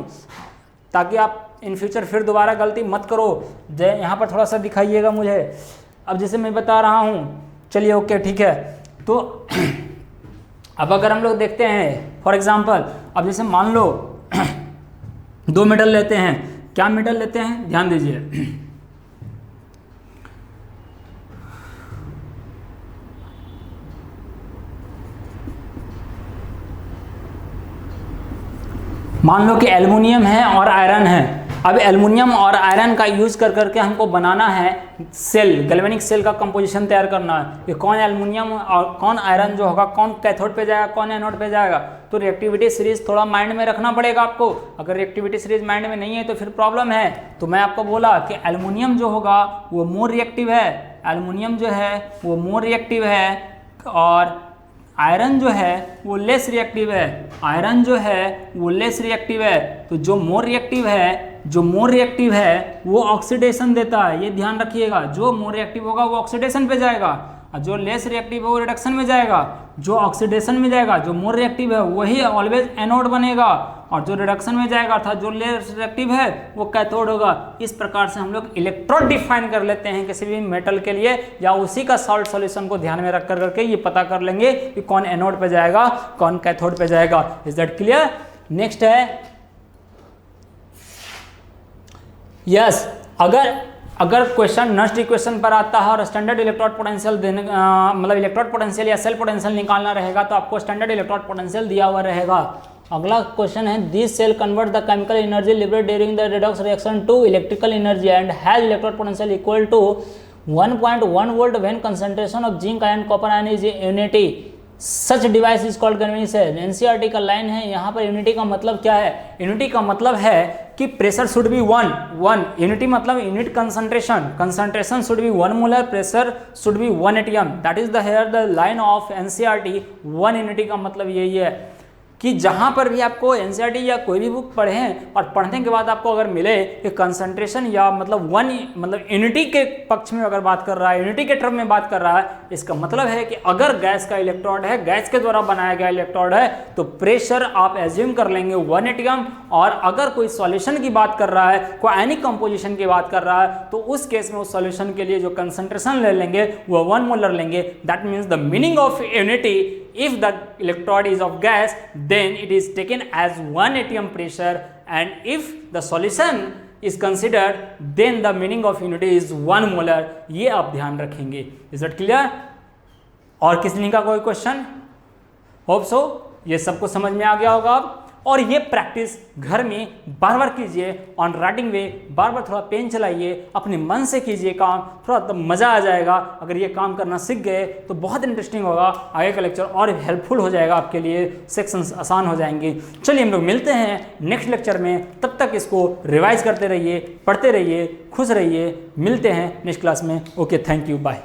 ताकि आप इन फ्यूचर फिर दोबारा गलती मत करो। यहाँ पर थोड़ा सा दिखाइएगा मुझे। अब जैसे मैं बता रहा हूं, चलिए ओके ठीक है। तो अब अगर हम लोग देखते हैं फॉर एग्जांपल, अब जैसे मान लो 2 मेटल लेते हैं। क्या मेटल लेते हैं, ध्यान दीजिए। मान लो कि एल्युमिनियम है और आयरन है। अब एल्युमिनियम और आयरन का यूज कर करके हमको बनाना है सेल, गैल्वेनिक सेल का कंपोजिशन तैयार करना है कि कौन एल्युमिनियम और कौन आयरन जो होगा, कौन कैथोड पे जाएगा, कौन एनोड पे जाएगा। तो रिएक्टिविटी सीरीज थोड़ा माइंड में रखना पड़ेगा आपको। अगर रिएक्टिविटी सीरीज माइंड में नहीं है तो फिर प्रॉब्लम है। तो मैं आपको बोला कि एल्युमिनियम जो होगा वो मोर रिएक्टिव है, एल्युमिनियम जो है वो मोर रिएक्टिव है, और आयरन जो है वो लेस रिएक्टिव है। आयरन जो है वो लेस रिएक्टिव है। तो जो मोर रिएक्टिव है वो ऑक्सीडेशन देता है। ये ध्यान रखिएगा, जो मोर रिएक्टिव होगा वो ऑक्सीडेशन पे जाएगा, और जो लेस रिएक्टिव है वो रिडक्शन में जाएगा, जो ऑक्सीडेशन में जाएगा, जो मोर रिएक्टिव है वही ऑलवेज एनोड बनेगा, और जो रिडक्शन में जाएगा अर्थात जो लेस रिएक्टिव है वो कैथोड होगा। इस प्रकार से हम लोग इलेक्ट्रोड डिफाइन कर लेते हैं किसी भी मेटल के लिए, या उसी का सॉल्ट सॉल्यूशन को ध्यान में रख कर करके ये पता कर लेंगे कि कौन एनोड पे जाएगा कौन कैथोड पे जाएगा। Is that clear? नेक्स्ट है यस, अगर क्वेश्चन नस्ट इक्वेशन पर आता है और स्टैंडर्ड इलेक्ट्रोड पोटेंशियल देने मतलब इलेक्ट्रोड पोटेंशियल या सेल पोटेंशियल निकालना रहेगा तो आपको स्टैंडर्ड इलेक्ट्रोड पोटेंशियल दिया हुआ रहेगा। अगला क्वेश्चन है this cell convert the chemical energy liberated during the redox reaction to electrical energy and has electrode potential equal to 1.1 volt when concentration of zinc ion copper ion is unity such device is called कन्वेंस है। NCERT का line है। यहाँ पर unity का मतलब क्या है? यूनिटी का मतलब है कि pressure should be one. Unity मतलब unit concentration should be 1 molar, pressure should be 1 ATM. That is the here the line of NCERT. 1 unity का मतलब यही है कि जहाँ पर भी आपको एनसीईआरटी या कोई भी बुक पढ़ें और पढ़ने के बाद आपको अगर मिले कि कंसंट्रेशन या मतलब यूनिटी के पक्ष में अगर बात कर रहा है, यूनिटी के टर्म में बात कर रहा है, इसका मतलब है कि अगर गैस का इलेक्ट्रोड है, गैस के द्वारा बनाया गया इलेक्ट्रोड है, तो प्रेशर आप एज्यूम कर लेंगे 1 एटीएम। और अगर कोई सॉल्यूशन की बात कर रहा है, कोई आयनिक कंपोजिशन की बात कर रहा है, तो उस केस में उस सॉल्यूशन के लिए जो कंसंट्रेशन ले लेंगे वो 1 मोलर लेंगे। That means the meaning of unity, if the electrode is of gas then it is taken as 1 atm pressure, and if the solution is considered then the meaning of unity is 1 molar। ये आप ध्यान रखेंगे। is that clear? और किसी का कोई question? Hope so ये सबको समझ में आ गया होगा। और ये प्रैक्टिस घर में बार बार कीजिए, ऑन राइटिंग वे बार बार थोड़ा पेन चलाइए, अपने मन से कीजिए काम, थोड़ा तो मज़ा आ जाएगा। अगर ये काम करना सीख गए तो बहुत इंटरेस्टिंग होगा, आगे का लेक्चर और हेल्पफुल हो जाएगा आपके लिए, सेक्शंस आसान हो जाएंगे। चलिए हम लोग मिलते हैं नेक्स्ट लेक्चर में, तब तक इसको रिवाइज करते रहिए, पढ़ते रहिए, खुश रहिए। मिलते हैं नेक्स्ट क्लास में। Okay, thank you, bye.